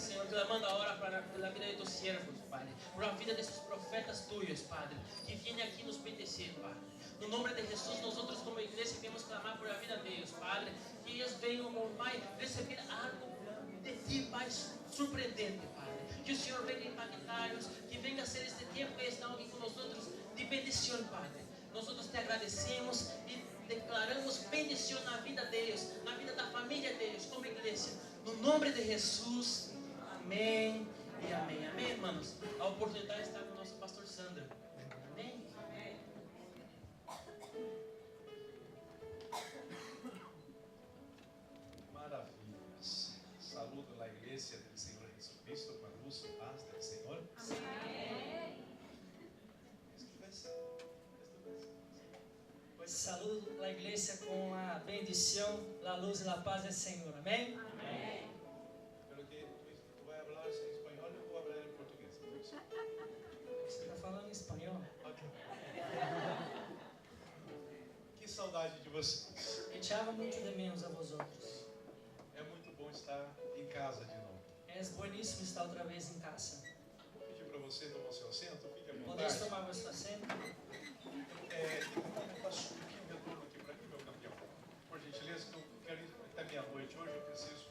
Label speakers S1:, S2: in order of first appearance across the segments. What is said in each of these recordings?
S1: Senhor, clamando agora pela vida de tus siervos, Padre, por a vida desses profetas tuyos, Padre, que vêm aqui nos bendecer, Padre. No nome de Jesus, nós outros como igreja viemos clamar por a vida deles, Padre, que eles venham, oh Pai, receber algo de Ti, Pai, surpreendente, Padre. Que o Senhor venha impactar-nos, que venha ser este tempo que estão aqui com nós outros de bendição, Padre. Nós outros te agradecemos e declaramos bendição na vida deles, na vida da família deles, como igreja. No nome de Jesus, amém e amém. Amém, irmãos? A oportunidade está com o nosso pastor Sandro. Amém? Amém.
S2: Maravilhas. Saludo na igreja do Senhor Jesus Cristo com a luz e paz do Senhor.
S3: Amém.
S4: Saludo a igreja com a bendição, a luz e a paz do Senhor. Amém?
S3: Amém.
S2: Pelo que tu vai falar em espanhol, eu vou falar em português.
S4: Você está falando em espanhol?
S2: Ok. Que saudade de vocês.
S4: Echava muito de menos a vosotros.
S2: É muito bom estar em casa de novo.
S4: É bueníssimo estar outra vez em casa.
S2: Vou pedir para você tomar o seu assento, fique à
S4: Podeis
S2: vontade.
S4: tomar vosso assento?
S2: Passo um pouquinho de retorno aqui para aqui, meu campeão. Por gentileza, que eu quero ir até meia-noite hoje, eu preciso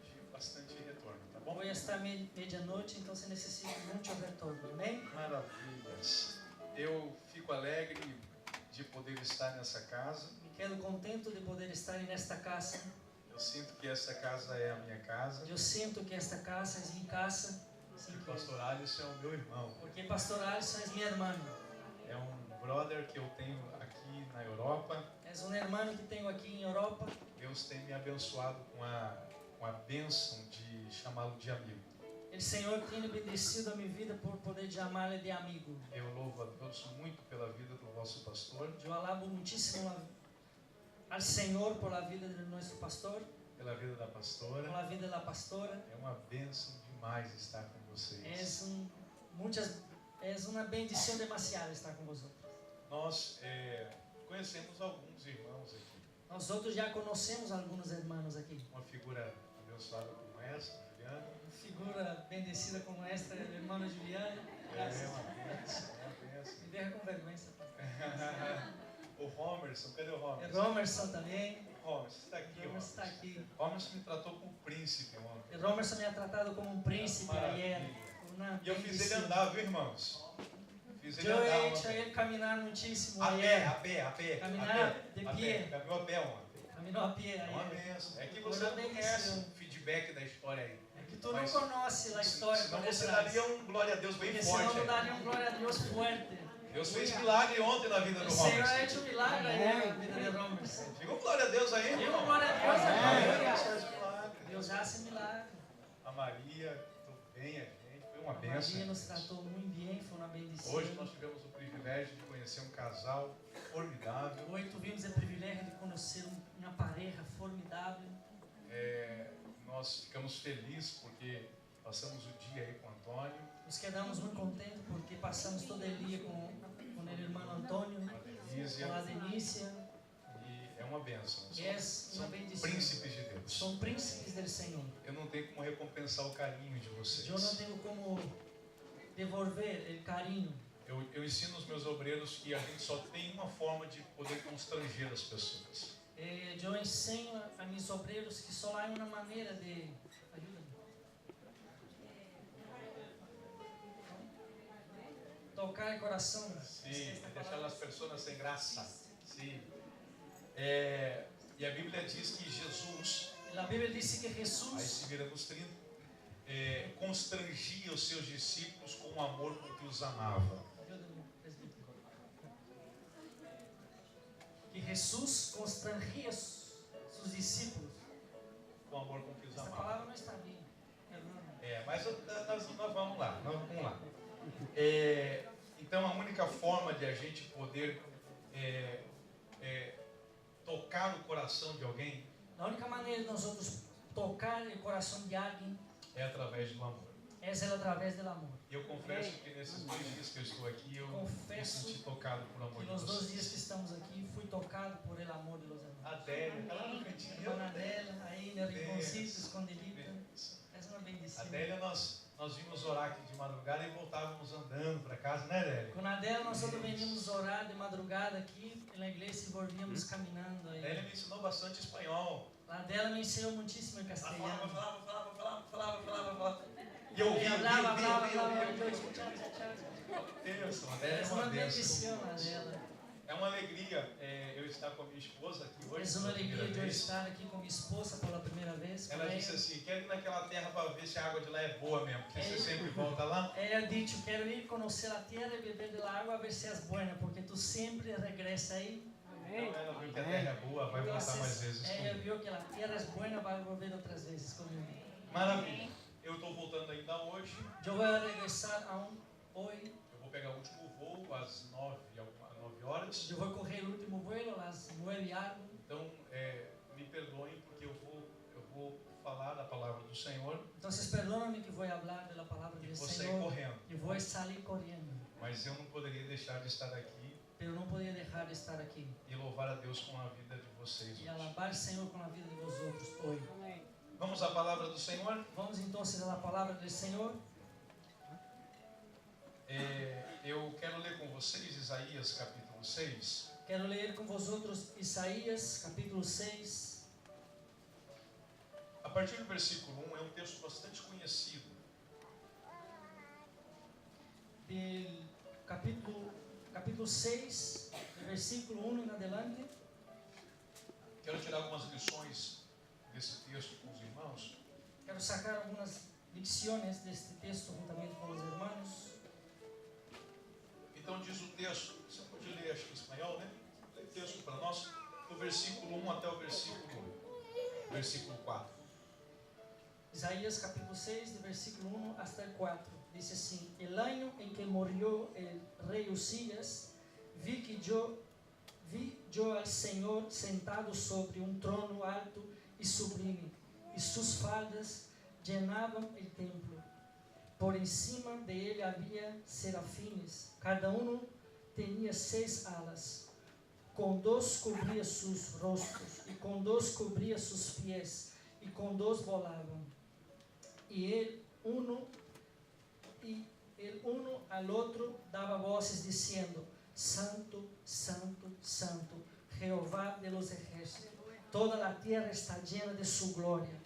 S2: de bastante retorno, tá bom?
S4: Vou estar meia-noite, então você necessita de muito retorno. Amém?
S2: Maravilhas. Eu fico alegre de poder estar nessa casa.
S4: Me quedo contento de poder estar nesta casa.
S2: Eu sinto que essa casa é a minha casa.
S4: Eu sinto que esta casa é minha casa.
S2: E o pastor Alisson é o meu irmão.
S4: Porque pastor Alisson é minha irmã.
S2: É um brother que eu tenho aqui na Europa.
S4: És um irmão que tenho aqui em Europa.
S2: Deus tem me abençoado com a bênção de chamá-lo de amigo.
S4: O Senhor tem bendecido a minha vida por poder chamá-lo de amigo.
S2: Eu louvo a Deus muito pela vida do vosso pastor.
S4: Eu alabo muitíssimo ao Senhor por a vida do nosso pastor.
S2: Pela vida da pastora.
S4: Pela vida da pastora.
S2: É uma bênção demais estar com vocês.
S4: É uma bendição demasiada estar com vocês.
S2: Nós conhecemos alguns irmãos aqui.
S4: Nós outros já conhecemos alguns irmãos aqui.
S2: Uma figura abençoada como essa, Juliana.
S4: Uma figura bendecida como esta, a irmã Juliana.
S2: É uma bênção, uma bênção.
S4: Me deixa com vergonha.
S2: O Romerson, cadê o Romerson?
S4: O Romerson também.
S2: Romerson está aqui.
S4: Romerson está aqui.
S2: Romerson me tratou como príncipe ontem.
S4: O Romerson me ha tratado como um príncipe ayer.
S2: E eu fiz ele andar, viu, irmãos? Fiz ele
S4: eu
S2: andar
S4: he hecho
S2: ontem.
S4: ele caminhar muitíssimo
S2: A
S4: ayer.
S2: pé.
S4: Caminhar de pé.
S2: Caminhou a pé ontem.
S4: Caminhou a pé
S2: É uma
S4: ayer.
S2: benção. É que você não conhece o feedback da história aí.
S4: É que tu não conhece a história.
S2: Senão você daria um glória a Deus bem
S4: porque
S2: forte.
S4: senão não daria um glória a Deus forte.
S2: Deus fez milagre ontem na vida do
S4: O Senhor ha
S2: Romerson.
S4: hecho milagre ayer na vida de Romerson.
S2: Diga um glória a Deus aí,
S4: Diga
S2: irmão.
S4: glória a Deus aí.
S2: Deus faz milagre.
S4: Deus hace milagre.
S2: A Maria, tudo bem, a gente. Foi uma
S4: A
S2: benção.
S4: Maria nos tratou muito bem, foi uma bendição.
S2: Hoje nós tivemos o privilégio de conhecer um casal formidável.
S4: Hoje tivemos o privilégio de conhecer uma pareja formidável.
S2: Nós ficamos felizes porque passamos o dia aí com o Antônio.
S4: Nos quedamos muito contentes porque passamos todo o dia com o irmão Antônio, com a Denícia.
S2: E é uma bênção.
S4: São
S2: príncipes de Deus.
S4: São príncipes do Senhor.
S2: Eu não tenho como recompensar o carinho de vocês.
S4: Eu não tenho como devolver o carinho.
S2: Eu ensino os meus obreiros que a gente só tem uma forma de poder constranger as pessoas.
S4: Eu ensino a meus obreiros que só há uma maneira de... Ajuda-me. Tocar o coração.
S2: Sim, deixar as pessoas sem graça. Sim. E a Bíblia diz que Jesus,
S4: A Bíblia diz que
S2: aí
S4: Jesus
S2: se vira nos 30, constrangia os seus discípulos com o amor com que os amava.
S4: que Jesus constrangia seus discípulos.
S2: Com o amor com que os
S4: Essa
S2: amava.
S4: palavra não está bem.
S2: Mas nós vamos lá. Então a única forma de a gente poder tocar o coração de alguém
S4: A única maneira de nós outros tocar o coração de alguém
S2: é através do amor.
S4: é através do amor.
S2: E eu confesso que nesses 2 dias que eu estou aqui, eu me senti tocado por amor
S4: Que
S2: de
S4: nos 2
S2: vocês.
S4: dias que estamos aqui, fui tocado por el amor de los hermanos.
S2: Adélia, está lá no cantinho.
S4: A dona Adélia, aí no rinconcito, escondidita. Essa é uma bendição.
S2: A Adélia, nós vimos orar aqui de madrugada e voltávamos andando para casa, né, Adélia?
S4: Com a Adélia, nós veníamos orar de madrugada aqui na igreja e volvíamos caminhando.
S2: A Adélia me ensinou bastante espanhol.
S4: A Adélia me ensinou muitíssimo em castelhano.
S2: Falava. E eu ouvi.
S4: É uma bendição, Adélia.
S2: É uma alegria eu estar com a minha esposa aqui hoje.
S4: É uma alegria de eu estar aqui com minha esposa pela primeira vez.
S2: Ela disse assim, quero ir naquela terra para ver se a água de lá é boa mesmo, porque você sempre volta lá.
S4: Ela disse, quero ir conhecer a terra e beber da água a ver se é boa, porque tu sempre regressa aí.
S2: Então ela viu que a terra é boa, vai voltar mais vezes comigo.
S4: Ela viu que a terra é boa, vai voltar outras vezes comigo.
S2: Maravilha. Eu estou voltando ainda hoje.
S4: Eu vou regressar hoje.
S2: Eu vou pegar o último voo às 9 horas.
S4: Eu vou correr o último voo às 9 horas.
S2: Então, me perdoem porque eu vou falar da palavra do Senhor.
S4: Então, perdonam-me que vou falar da palavra do Senhor.
S2: Sair correndo.
S4: E vou sair correndo.
S2: Mas eu não poderia deixar de estar aqui.
S4: Eu não poderia deixar de estar aqui.
S2: E louvar a Deus com a vida de vocês.
S4: E alabar o Senhor com a vida de vocês hoje.
S2: Vamos à palavra do Senhor?
S4: Vamos então à palavra do Senhor.
S2: Eu quero ler com vocês Isaías capítulo 6.
S4: Quero ler com vocês Isaías capítulo 6.
S2: A partir do versículo 1 é um texto bastante conhecido.
S4: Do capítulo 6, do versículo 1 em adelante.
S2: Quero tirar algumas lições desse texto com os irmãos.
S4: Quero sacar algumas lições deste texto juntamente com os irmãos.
S2: Então diz o texto, você pode ler acho que em espanhol, né? Lê o texto para nós, do versículo 1 até o versículo 4.
S4: Isaías capítulo 6, do versículo 1 até 4. Diz assim: El año en que murió el rey Usías, vi yo al Señor sentado sobre un trono alto y sublime, y sus faldas llenaban el templo. Por encima de él había serafines, cada uno tenía 6 alas. Con 2 cubría sus rostros, y con 2 cubría sus pies, y con 2 volaban. Y el uno al otro daba voces diciendo: Santo, Santo, Santo, Jehová de los ejércitos. Toda la tierra está llena de su gloria.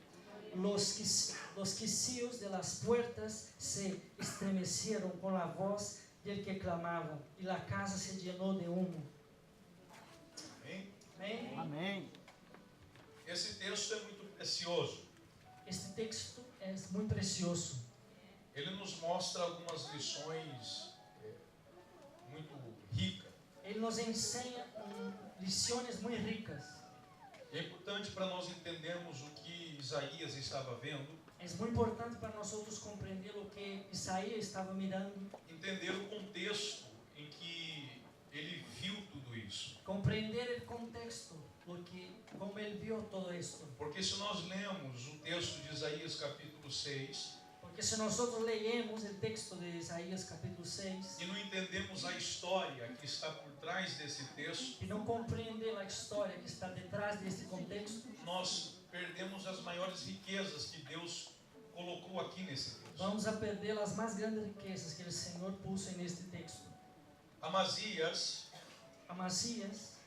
S4: Los quicios de las puertas se estremecieron con la voz del que clamaba, y la casa se llenó de humo.
S2: Amém?
S4: Amém?
S3: Amém.
S2: Esse texto é muito precioso.
S4: Este texto é muito precioso.
S2: Ele nos mostra algumas lições muito ricas.
S4: Ele nos ensina lições muito ricas.
S2: E é importante para nós entendermos o que Isaías estava vendo.
S4: É muito importante para nós compreender o que Isaías estava mirando.
S2: Entender o contexto em que ele viu tudo isso.
S4: Compreender o contexto, como ele viu todo isso.
S2: Porque se nós lemos o texto de Isaías capítulo 6,
S4: porque se nós leemos o texto de Isaías capítulo 6
S2: e não entendemos a história que está por trás desse texto,
S4: e não compreender a história que está detrás desse contexto,
S2: nós perdemos as maiores riquezas que Deus colocou aqui nesse texto.
S4: Vamos a perder as mais grandes riquezas que o Senhor pôs neste texto.
S2: Amazias,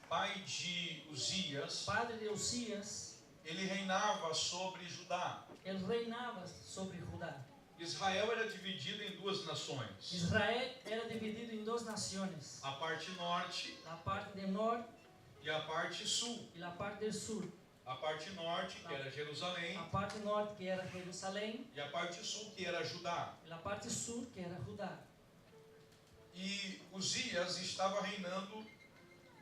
S4: pai de Uzias,
S2: ele reinava sobre Judá.
S4: Ele reinava sobre Judá.
S2: Israel era dividido em 2 nações.
S4: Israel era dividido em 2 nações.
S2: A parte norte,
S4: a parte do norte,
S2: e a parte sul.
S4: E a parte do sul.
S2: A parte norte, que era Jerusalém.
S4: A parte norte, que era Jerusalém.
S2: E a parte sul, que era Judá.
S4: E a parte sul, que era Judá.
S2: E Uzias estava reinando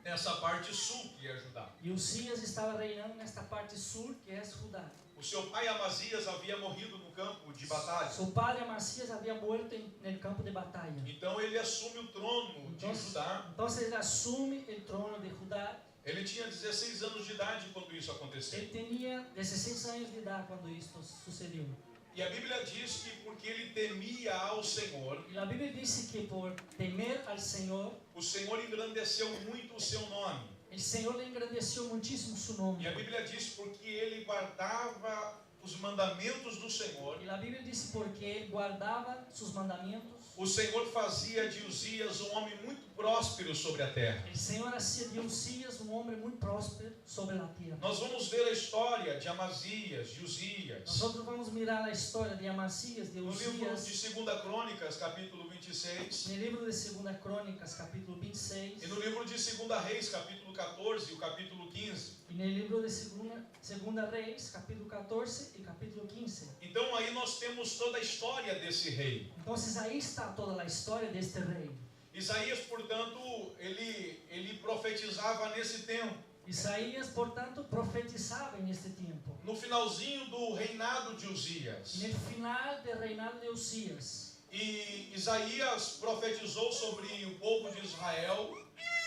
S2: nessa parte sul, que é Judá.
S4: E Uzias estava reinando nesta parte sul, que é Judá.
S2: O seu pai Amazias havia morrido no campo de batalha.
S4: Seu pai Amazias havia morto no campo de batalha.
S2: Então ele assume o trono de Judá.
S4: Então ele assume o trono de Judá.
S2: Ele tinha 16 anos de idade quando isso aconteceu.
S4: Ele tinha 16 anos de idade quando isso sucedeu.
S2: E a Bíblia diz que porque ele temia ao Senhor,
S4: e a Bíblia diz que por temer ao Senhor,
S2: o Senhor engrandeceu muito o seu nome.
S4: O Senhor engrandeceu muitíssimo seu nome.
S2: E a Bíblia diz porque ele guardava os mandamentos do Senhor,
S4: Y la Biblia dice porque él guardaba sus mandamientos,
S2: o Senhor fazia de Uzias um homem muito próspero sobre a terra.
S4: el Señor hacía de Usías un hombre muy próspero sobre la tierra.
S2: Nós vamos ver a história de Amazias, de Uzias,
S4: Nosotros vamos mirar la historia de Amasías, de
S2: no livro
S4: Usías,
S2: de 2 Crônicas, capítulo 26,
S4: en el libro de 2 Crónicas, capítulo 26,
S2: e no livro de 2 Reis, capítulo 14 e o capítulo 15.
S4: y en el libro de Segunda Reyes, capítulo 14 y capítulo 15.
S2: Então aí nós temos toda a história desse rei.
S4: Entonces ahí está toda la historia de este rey.
S2: Isaías, portanto, ele profetizava nesse tempo.
S4: Isaías, por tanto, profetizaba en este tiempo,
S2: No finalzinho do reinado de Uzias.
S4: en el final del reinado de Usías.
S2: E Isaías profetizou sobre o povo de Israel.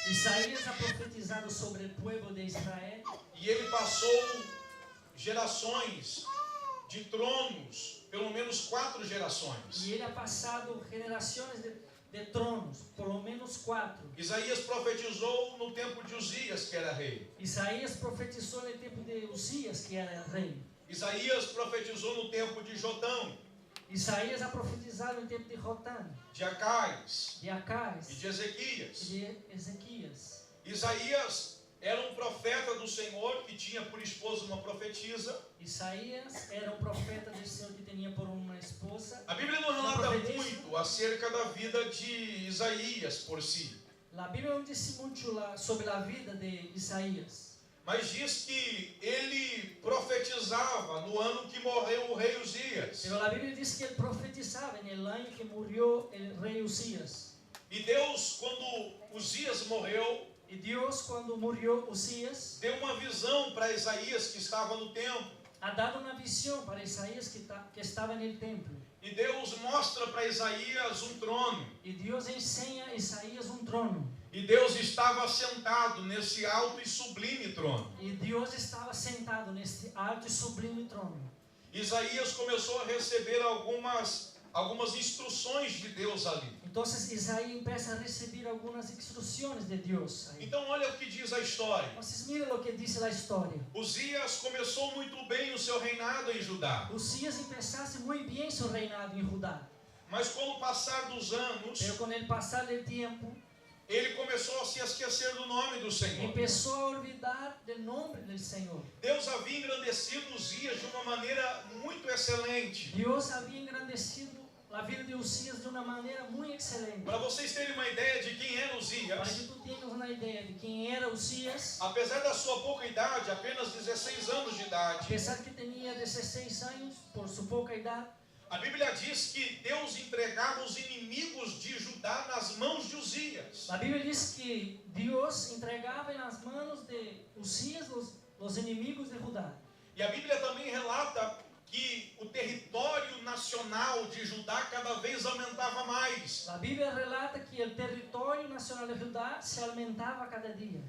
S4: Isaías ha profetizado sobre el pueblo de Israel,
S2: E ele passou gerações de tronos, pelo menos 4 gerações.
S4: y él ha pasado generaciones de tronos, por lo menos 4.
S2: Isaías profetizou no tempo de Uzias, que era rei.
S4: Isaías profetizó en el tiempo de Usías, que era el rey.
S2: Isaías profetizou no tempo de Jotão,
S4: Isaías ha profetizado en el tiempo de Jotán,
S2: de Acais
S4: de Acaz
S2: e de Ezequias.
S4: y de Ezequías.
S2: Isaías era um profeta do Senhor que tinha por esposa uma profetisa.
S4: Isaías era un profeta del Señor que tenía por una esposa.
S2: A Bíblia não relata muito acerca da vida de Isaías por si,
S4: La Biblia no dice mucho sobre la vida de Isaías,
S2: mas diz que ele profetizava no ano que morreu o rei Uzias.
S4: pero la Biblia dice que él profetizaba en el año que murió el rey Usías.
S2: E Deus, quando Uzias morreu,
S4: Y Dios, cuando murió Usías,
S2: deu uma visão para Isaías que estava no templo.
S4: ha dado una visión para Isaías que estaba en el templo.
S2: E Deus mostra para Isaías um trono.
S4: Y Dios enseña a Isaías un trono.
S2: E Deus estava sentado nesse alto e sublime trono.
S4: Y Dios estaba sentado en este alto y sublime trono.
S2: Isaías começou a receber algumas instruções de Deus ali.
S4: Entonces Isaías empieza a recibir algunas instrucciones de Dios ahí.
S2: Então olha o que diz a história.
S4: Entonces mire lo que dice la historia.
S2: Uzias começou muito bem o seu reinado em Judá.
S4: Usías empezaste muy bien su reinado en Judá,
S2: Mas com o passar dos anos,
S4: pero con el pasar del tiempo
S2: ele começou a se esquecer do nome do Senhor.
S4: empezó a olvidar del nombre del Señor.
S2: Deus havia engrandecido Uzias de uma maneira muito excelente.
S4: Dios había engrandecido la vida de Usías de una manera muy excelente.
S2: Para vocês terem uma ideia de quem era
S4: Para
S2: Uzias,
S4: que tú tengas una idea de quién era Usías,
S2: apesar da sua pouca idade, apenas 16 anos de
S4: a
S2: idade,
S4: pesar que tenía 16 años, por su poca edad,
S2: a Bíblia diz que Deus entregava os inimigos de Judá nas mãos de Uzias.
S4: la Biblia dice que Dios entregaba en las manos de Usías los enemigos de Judá.
S2: E a Bíblia também relata que o território nacional de Judá cada vez aumentava mais.
S4: La Biblia relata que el territorio nacional de Judá se aumentaba cada día.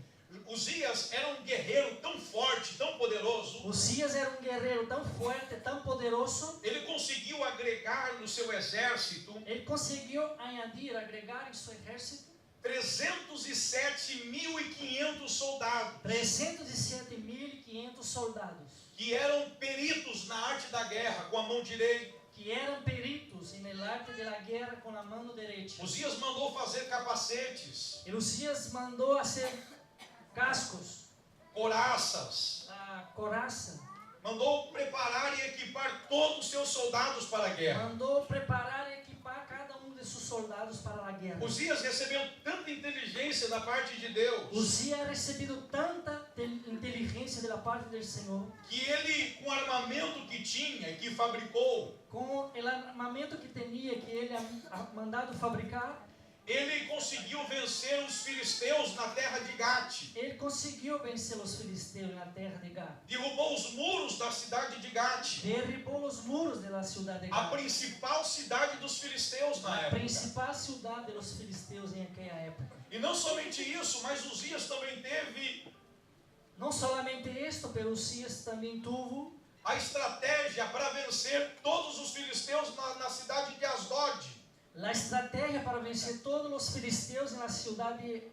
S2: Uzias era um guerreiro tão forte, tão poderoso.
S4: Usías era un guerrero tan fuerte, tan poderoso.
S2: Ele conseguiu agregar no seu exército
S4: Él consiguió añadir, agregar en su ejército
S2: 307.500 soldados
S4: 307.500 soldados
S2: que eram peritos na arte da guerra com a mão direita.
S4: que eran peritos en el arte de la guerra con la mano derecha.
S2: Uzias mandou fazer capacetes,
S4: Y Usías mandó hacer cascos,
S2: couraças,
S4: coraza,
S2: mandou preparar e equipar todos os seus soldados para a guerra.
S4: mandó preparar y equipar cada uno de sus soldados para la guerra.
S2: Uzias recebeu tanta inteligência da parte de Deus
S4: Usías ha recibido tanta inteligencia de la parte del Señor,
S2: que ele, com o armamento que tinha e que fabricou,
S4: con el armamento que tenía, que él ha mandado fabricar,
S2: ele conseguiu vencer os filisteus na terra de Gate.
S4: él consiguió vencer los filisteos en la tierra de Gat.
S2: Derrubou os muros da cidade de Gate,
S4: Derribó los muros de la ciudad de
S2: a
S4: Gat,
S2: principal cidade dos filisteus na
S4: la
S2: época.
S4: principal ciudad de los filisteos en aquella época.
S2: E não somente isso, mas Uzias também teve
S4: No solamente esto, pero Usías también tuvo
S2: a estratégia para vencer todos os filisteus na cidade de Asdod.
S4: la estrategia para vencer todos los filisteos en la ciudad de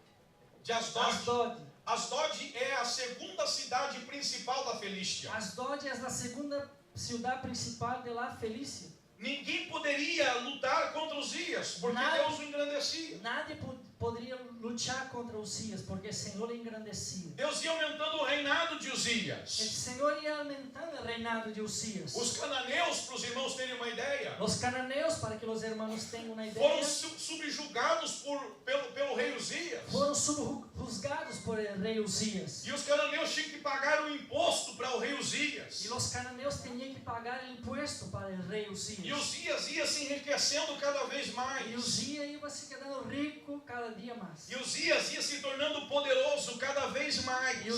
S2: Asdod.
S4: Asdod.
S2: Asdod é a segunda cidade principal da Filístia.
S4: Asdod es la segunda ciudad principal de la Felicia.
S3: Ninguém poderia lutar contra Uzias, porque Deus o engrandecia.
S4: Nadie podría luchar contra Usías, porque el Señor le engrandecía.
S3: Deus ia aumentando o reinado de
S4: El
S3: Uzias.
S4: Señor ia aumentando el reinado de Usías.
S3: Os cananeus, para os irmãos terem uma ideia,
S4: Los cananeos, para que los hermanos tengan una
S3: foram
S4: idea,
S3: subjugados pelo rei Uzias.
S4: fueron subjuzgados por el rey Usías.
S3: E os cananeus tinham que pagar o imposto para o rei
S4: Y
S3: Uzias.
S4: los cananeos tenían que pagar el impuesto para el rey
S3: E
S4: Usías.
S3: Uzias ia se enriquecendo cada vez
S4: Y
S3: mais.
S4: Usías iba se quedando rico cada día más.
S3: E Uzias ia se tornando poderoso cada vez mais.
S4: Y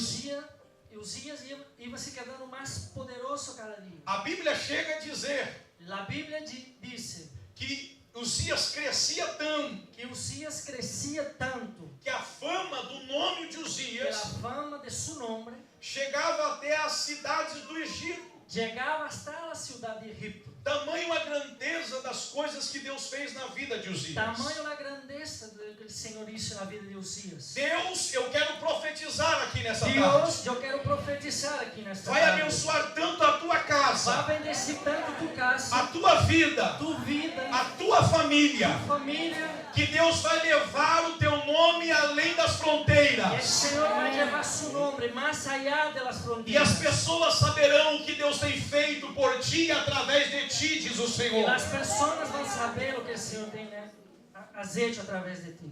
S4: Usías iba se quedando más poderoso cada día.
S3: A Bíblia chega a dizer
S4: La Biblia dice
S3: que Uzias crescia tanto
S4: que Usías crecía tanto
S3: que a fama do nome de
S4: que la
S3: Uzias
S4: fama de su nombre
S3: chegava até as cidades do Egito.
S4: llegaba hasta la ciudad de Egipto.
S3: Tamanho a grandeza das coisas que Deus fez na vida de Uzias.
S4: Tamanho la grandeza do que el Señor hizo en la vida de Usías.
S3: Deus, eu quero profetizar aqui nessa tarde.
S4: Dios, yo quiero profetizar aquí en esta
S3: Vai
S4: tarde.
S3: abençoar tanto a tua
S4: Va a
S3: casa,
S4: bendecir tanto tu casa,
S3: a tua vida,
S4: tu vida,
S3: a tua família,
S4: tu familia,
S3: que Deus vai levar o teu nome além das
S4: y el
S3: fronteiras.
S4: Señor va a llevar su nombre más allá de las
S3: E as
S4: fronteras.
S3: pessoas saberão o que Deus tem feito por ti através de ti, diz o
S4: Y
S3: Senhor.
S4: las personas van a saber lo que el Señor has hecho a través de ti.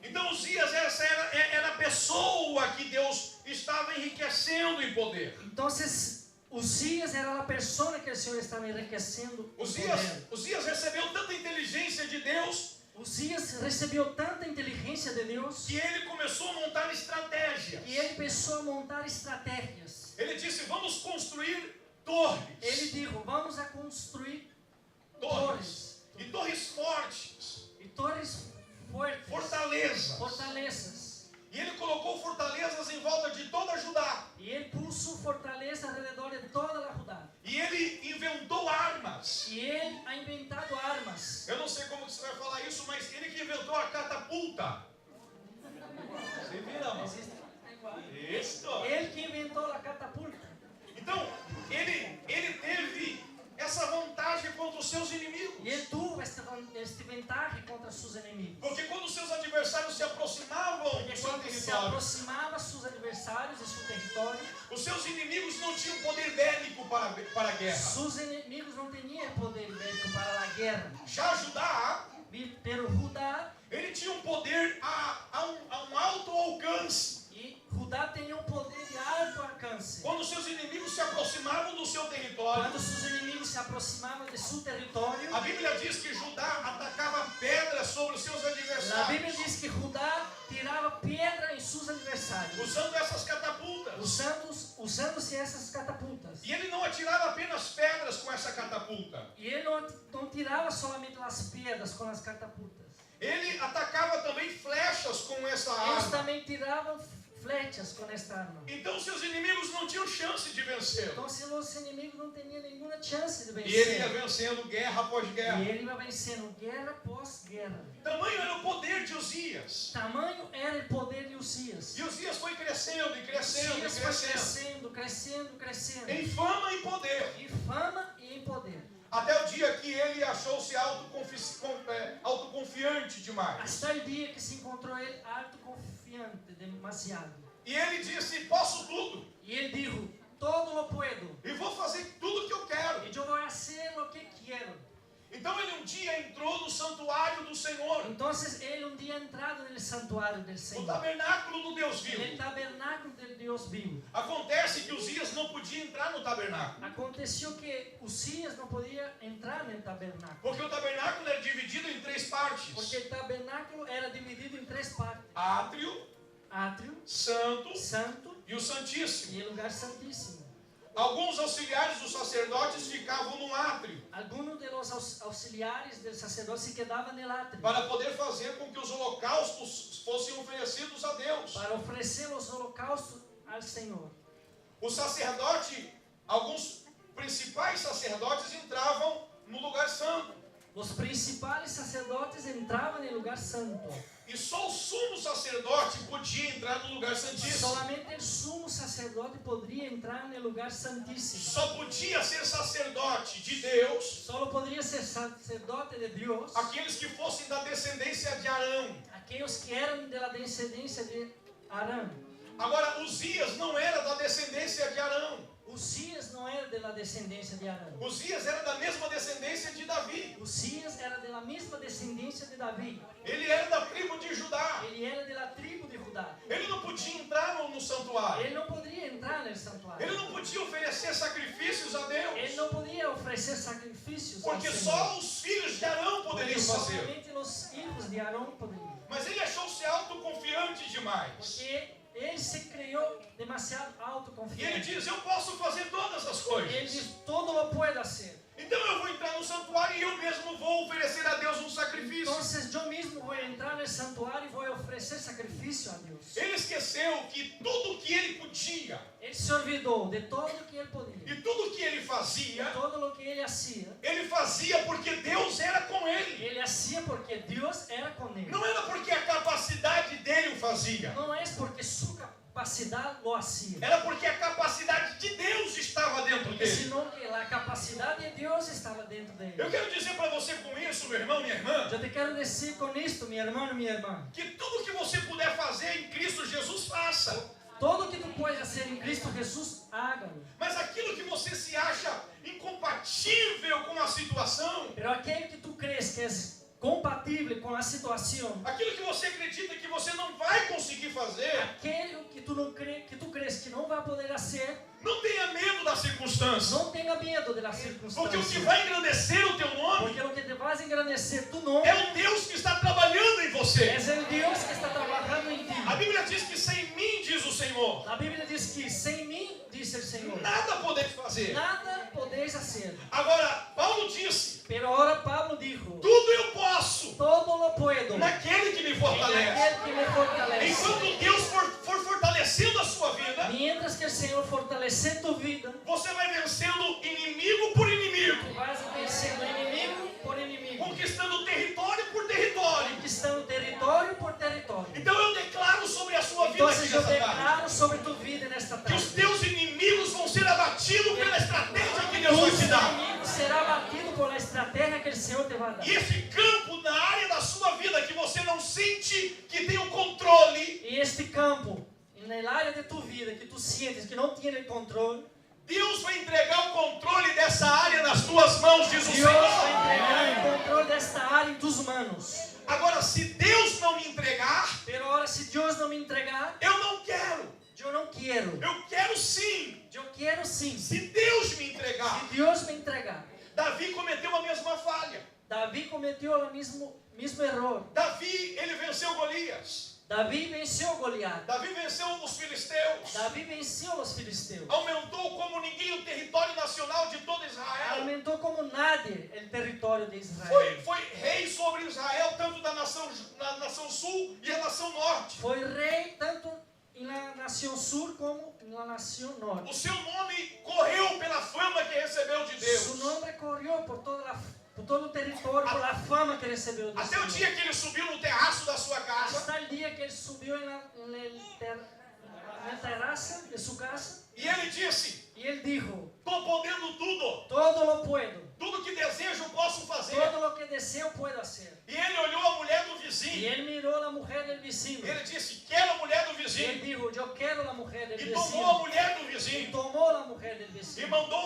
S3: Então Uzias, essa era a pessoa que Deus estava enriquecendo em poder.
S4: Entonces, Usías era la persona que el Señor estaba enriqueciendo en poder.
S3: Uzias recebeu tanta inteligência de Deus
S4: Usías recibió tanta inteligencia de Dios
S3: que ele começou a montar estratégias.
S4: y él empezó a montar estrategias.
S3: Ele disse, vamos construir torres.
S4: Él dijo, vamos a construir
S3: Torres. E torres fortes.
S4: y torres fuertes,
S3: Fortalezas.
S4: fortalezas.
S3: E ele colocou fortalezas em volta de toda Judá.
S4: Y él puso fortaleza alrededor de toda la Judá.
S3: E ele inventou armas.
S4: Y él ha inventado armas.
S3: Eu não sei como que você vai falar isso, mas ele que inventou a catapulta. Você vira, mano. Isso.
S4: Él que inventó la catapulta.
S3: Então, ele teve essa vantagem contra os seus inimigos.
S4: Y él tuvo este ventaja contra sus enemigos.
S3: Porque quando os seus adversários se aproximavam
S4: Porque
S3: do seu
S4: cuando se
S3: território,
S4: aproximaba a sus adversarios de su territorio,
S3: os seus inimigos não tinham poder bélico para a guerra.
S4: sus enemigos no tenían poder bélico para la guerra.
S3: Já Judá,
S4: Pero Judá,
S3: ele tinha um poder a um alto alcance.
S4: y Judá tenía un poder de alto alcance.
S3: Quando seus inimigos se aproximavam do seu território,
S4: Cuando sus enemigos se aproximaban de su territorio,
S3: a Bíblia diz que Judá atacava pedras sobre os seus
S4: la Biblia
S3: adversários,
S4: dice que Judá tiraba piedra en sus adversarios,
S3: usando essas catapultas.
S4: usándose esas catapultas.
S3: E ele não atirava apenas pedras com essa catapulta.
S4: Y él no tiraba solamente las piedras con las catapultas.
S3: Ele atacava também flechas com essa
S4: Ellos
S3: arma.
S4: también tiraban flechas con esta arma.
S3: Então seus inimigos não tinham chance de vencer.
S4: Entonces los enemigos no tenían ninguna chance de
S3: E ele ia
S4: vencer.
S3: vencendo guerra após guerra.
S4: Y él iba venciendo guerra pós guerra.
S3: Tamanho era o poder de Uzias.
S4: Tamanho era el poder de Usías.
S3: E Uzias foi crescendo e crescendo e
S4: Usías foi
S3: crescendo.
S4: crescendo.
S3: Em fama e poder.
S4: Em fama e em poder.
S3: Até o dia que ele achou-se autoconfiante demais.
S4: Hasta el día que se encontró él autoconfiante demasiado.
S3: E ele disse, posso tudo.
S4: Y él dijo, todo lo puedo.
S3: E vou fazer tudo o que eu quero.
S4: Y yo voy a hacer lo que quiero.
S3: Então ele um dia entrou no santuário do Senhor.
S4: Entonces él un día entrado en el santuario del
S3: O
S4: Señor.
S3: tabernáculo do Deus
S4: En el
S3: vivo.
S4: tabernáculo del Dios vivo.
S3: Acontece que Uzias não podia entrar no tabernáculo.
S4: Aconteció que Usías no podía entrar en el tabernáculo.
S3: Porque o tabernáculo era dividido em 3 partes.
S4: Porque el tabernáculo era dividido en 3 partes.
S3: Átrio,
S4: Átrio,
S3: santo
S4: santo
S3: e o santíssimo.
S4: y el lugar santísimo.
S3: Alguns auxiliares dos sacerdotes ficavam no átrio
S4: Algunos de los auxiliares del sacerdote se quedaban en el átrio
S3: para poder fazer com que os holocaustos fossem oferecidos a Deus.
S4: para ofrecer los holocaustos al Señor.
S3: O sacerdote, alguns principais sacerdotes entravam no lugar santo.
S4: Los principales sacerdotes entraban en el lugar santo.
S3: E só o sumo sacerdote podia entrar no lugar santíssimo.
S4: Solamente el sumo sacerdote podría entrar en el lugar santísimo.
S3: Só podia ser sacerdote de Deus
S4: Solo podría ser sacerdote de Dios
S3: aqueles que fossem da descendência de Arão.
S4: aquellos que eran de la descendencia de Arán.
S3: Agora, Uzias não era da descendência de Arão.
S4: Usías no era de la descendencia de Arán.
S3: Uzias era da mesma descendência de Davi.
S4: Usías era de la misma descendencia de David.
S3: Ele era da tribo de Judá.
S4: Él era de la tribu de Judá.
S3: Ele não podia entrar no santuário.
S4: Él no podría entrar en el santuario.
S3: Ele não podia oferecer sacrifícios a
S4: Él
S3: Deus.
S4: no podía ofrecer sacrificios al
S3: Porque
S4: Señor.
S3: só os filhos de Arão
S4: Porque
S3: poderiam fazer.
S4: solamente los hijos de Aarón podrían.
S3: Mas ele achou-se autoconfiante demais.
S4: Porque él se creyó demasiado
S3: E ele
S4: autoconfiante.
S3: diz, eu posso fazer todas as
S4: Él
S3: coisas.
S4: dijo, todo lo puedo hacer.
S3: Então eu vou entrar no santuário e eu mesmo vou oferecer a Deus um sacrifício.
S4: Entonces yo mismo voy a entrar en el santuario y voy a ofrecer sacrificio a Dios.
S3: Ele esqueceu que tudo que ele podia
S4: Él se olvidó de todo lo que él podía.
S3: e tudo que ele fazia,
S4: Todo lo que él hacía,
S3: ele fazia porque Deus era com ele.
S4: él hacía porque Dios era con él.
S3: Não era porque a capacidade dele o fazia.
S4: No es porque su capacidad lo hacía,
S3: Era porque a capacidade de Deus estava dentro dele.
S4: sino que la capacidad de Dios estaba dentro de
S3: Eu
S4: él.
S3: quero dizer para você com isso, meu irmão, minha irmã,
S4: Yo te quiero decir con esto, mi hermano, mi hermana,
S3: que tudo que você puder fazer em Cristo Jesus, faça.
S4: todo que tú puedes hacer en Cristo Jesús, hágalo.
S3: Mas aquilo que você se acha incompatível com a situação,
S4: Pero aquello que tú crees que es compatible con la situación,
S3: aquilo que você acredita que você não vai conseguir fazer,
S4: aquello que tú no crees, que tú crees que no va a poder hacer,
S3: não tenha medo da circunstância.
S4: no tenga miedo de las
S3: Porque o que
S4: circunstancias.
S3: vai engrandecer o teu nome
S4: Porque lo que te vas a engrandecer tu nombre
S3: é o Deus que está trabalhando em você.
S4: es el Dios que está trabajando en ti.
S3: A Bíblia diz que sem mim, diz o Senhor,
S4: La Biblia dice que sin mí, dice el Señor,
S3: nada podeis fazer.
S4: nada podéis hacer.
S3: Agora, Paulo disse,
S4: Pero ahora Pablo dijo,
S3: tudo eu posso
S4: todo lo puedo en
S3: naquele que me fortalece.
S4: aquel que me fortalece.
S3: Enquanto Deus for fortalecendo a sua vida,
S4: Mientras que el Señor fortalece tu vida,
S3: você vai vencendo inimigo por inimigo,
S4: tú vas venciendo enemigo por enemigo,
S3: conquistando território por território.
S4: conquistando territorio por territorio.
S3: Então eu declaro sobre a sua vida aqui
S4: Entonces yo
S3: nessa tarde,
S4: declaro sobre tu vida en esta
S3: que os
S4: tarde
S3: teus inimigos vão ser abatidos pela estratégia que Deus
S4: tu
S3: vai te dar.
S4: enemigo será batido por la estrategia que el Señor te va a dar.
S3: E esse campo na área da sua vida que você não sente que tem o controle,
S4: Y este campo, en el área de tu vida que tú sientes que no tiene el control,
S3: Deus vai entregar o controle dessa área nas tuas mãos, diz o
S4: Dios va a
S3: Senhor.
S4: entregar el control de esta área en tus manos.
S3: Agora, se Deus não me entregar,
S4: Pero ahora si Dios no me entregar,
S3: eu não quero.
S4: yo no quiero.
S3: Eu quero sim.
S4: Yo quiero sí.
S3: Se Deus me entregar.
S4: Si Dios me entregar.
S3: Davi cometeu a mesma falha.
S4: David cometió el mismo error.
S3: Davi, ele venceu Golias.
S4: David venció a Goliat.
S3: Davi venceu os filisteus.
S4: David venció a los filisteos.
S3: Aumentou como ninguém o território nacional de todo Israel.
S4: Aumentó como nadie el territorio de Israel.
S3: Foi rei sobre Israel, tanto na nação sul e a nação norte.
S4: Foi rey tanto en la nación sur como en la nación norte.
S3: O seu nome correu pela fama que recebeu de Deus.
S4: Su nombre corrió por todo el territorio, por la fama que recibió de
S3: Até o dia que ele subiu no terraço da sua casa.
S4: Hasta el día que él subió en la terraza de su casa
S3: E ele disse,
S4: y él dijo,
S3: estou podendo tudo.
S4: todo lo puedo,
S3: Tudo que desejo posso fazer.
S4: todo lo que deseo puedo hacer.
S3: E ele olhou a mulher do
S4: Y
S3: vizinho.
S4: él miró a la mujer del vecino.
S3: Ele disse, quero a mulher do
S4: Y él
S3: vizinho.
S4: dijo, yo quiero la mujer del
S3: E tomou a
S4: vecino.
S3: mulher do
S4: Y
S3: vizinho.
S4: tomó la mujer del
S3: E
S4: vecino.
S3: mandou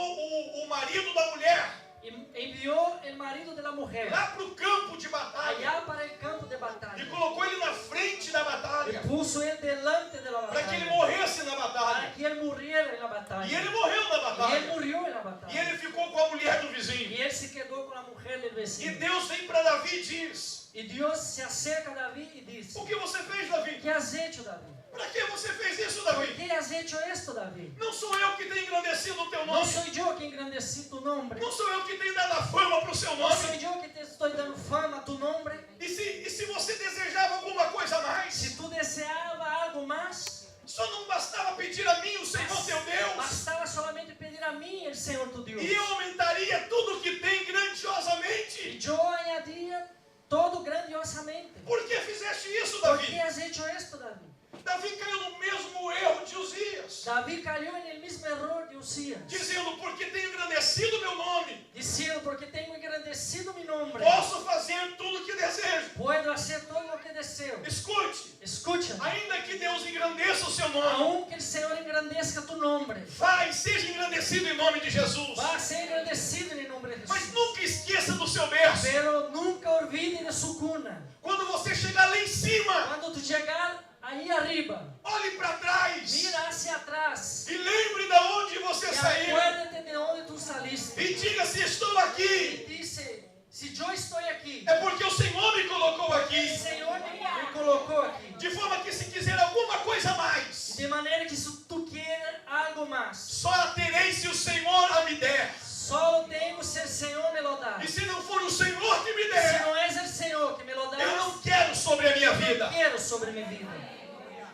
S3: o marido da mulher
S4: Y envió el marido de la mujer
S3: lá para o campo de batalha.
S4: allá para el campo de
S3: E
S4: batalla.
S3: colocou ele na frente da
S4: Y
S3: batalha.
S4: puso él delante de la
S3: Para que ele
S4: batalla.
S3: morresse na
S4: Para
S3: batalha.
S4: que él muriera en la
S3: E
S4: batalla.
S3: ele morreu na
S4: Y él
S3: batalha.
S4: murió en la
S3: E
S4: batalla.
S3: ele ficou com a mulher do vizinho.
S4: Y él se quedó con la mujer del
S3: E
S4: vecino.
S3: Deus vem para Davi e diz,
S4: Y Dios se acerca a David y dice,
S3: o que você fez, Davi?
S4: ¿qué has hecho, David?
S3: Para que você fez isso,
S4: ¿Por
S3: Davi?
S4: qué has hecho esto, David?
S3: Não sou eu que tenho engrandecido o teu
S4: No
S3: nome.
S4: soy yo que engrandecí tu nombre.
S3: Não sou eu que tenho dado a fama para o seu
S4: No soy
S3: nome.
S4: yo que te estoy dando fama a tu nombre.
S3: E se você desejava alguma coisa a mais,
S4: Si tú deseabas algo más,
S3: só não bastava pedir a mim, o Senhor teu Deus,
S4: bastaba solamente pedir a mí, el Señor tu Dios.
S3: e eu aumentaria tudo que tem
S4: Y
S3: grandiosamente.
S4: yo dia, todo grandiosamente.
S3: Por que fizeste isso,
S4: ¿Por qué
S3: Davi?
S4: has hecho esto, David?
S3: Davi caiu no mesmo erro de Uzias,
S4: David cayó en el mismo error de Usías,
S3: dizendo, porque tenho engrandecido meu nome,
S4: diciendo, porque tengo engrandecido mi nombre,
S3: posso fazer tudo o que desejo.
S4: puedo hacer todo lo que deseo.
S3: Escute,
S4: Escucha,
S3: ainda que Deus engrandeça o seu nome,
S4: aunque el Señor engrandezca tu nombre,
S3: seja engrandecido em nome de Jesus.
S4: va a ser engrandecido en el nombre de Jesús.
S3: Mas nunca esqueça do seu berço.
S4: Pero nunca olvide de su cuna.
S3: Quando você chegar lá em cima,
S4: Cuando tú llegar ahí arriba,
S3: olhe para trás
S4: mira hacia atrás
S3: e lembre de onde você
S4: y
S3: saiu
S4: acuérdate de donde tú saliste.
S3: e diga, se estou
S4: Y
S3: aqui,
S4: dice, si yo estoy aquí,
S3: é porque o Senhor me colocou
S4: el
S3: aqui.
S4: Señor me colocó aquí.
S3: De forma que se quiser alguma coisa a mais,
S4: De manera que si tú quieres algo más,
S3: só a terei se o Senhor a me der.
S4: solo tengo si el Señor me lo da.
S3: E se não for o Senhor que me
S4: Si
S3: der,
S4: no es el Señor que me lo da,
S3: eu não quero sobre a minha vida.
S4: quiero sobre mi vida.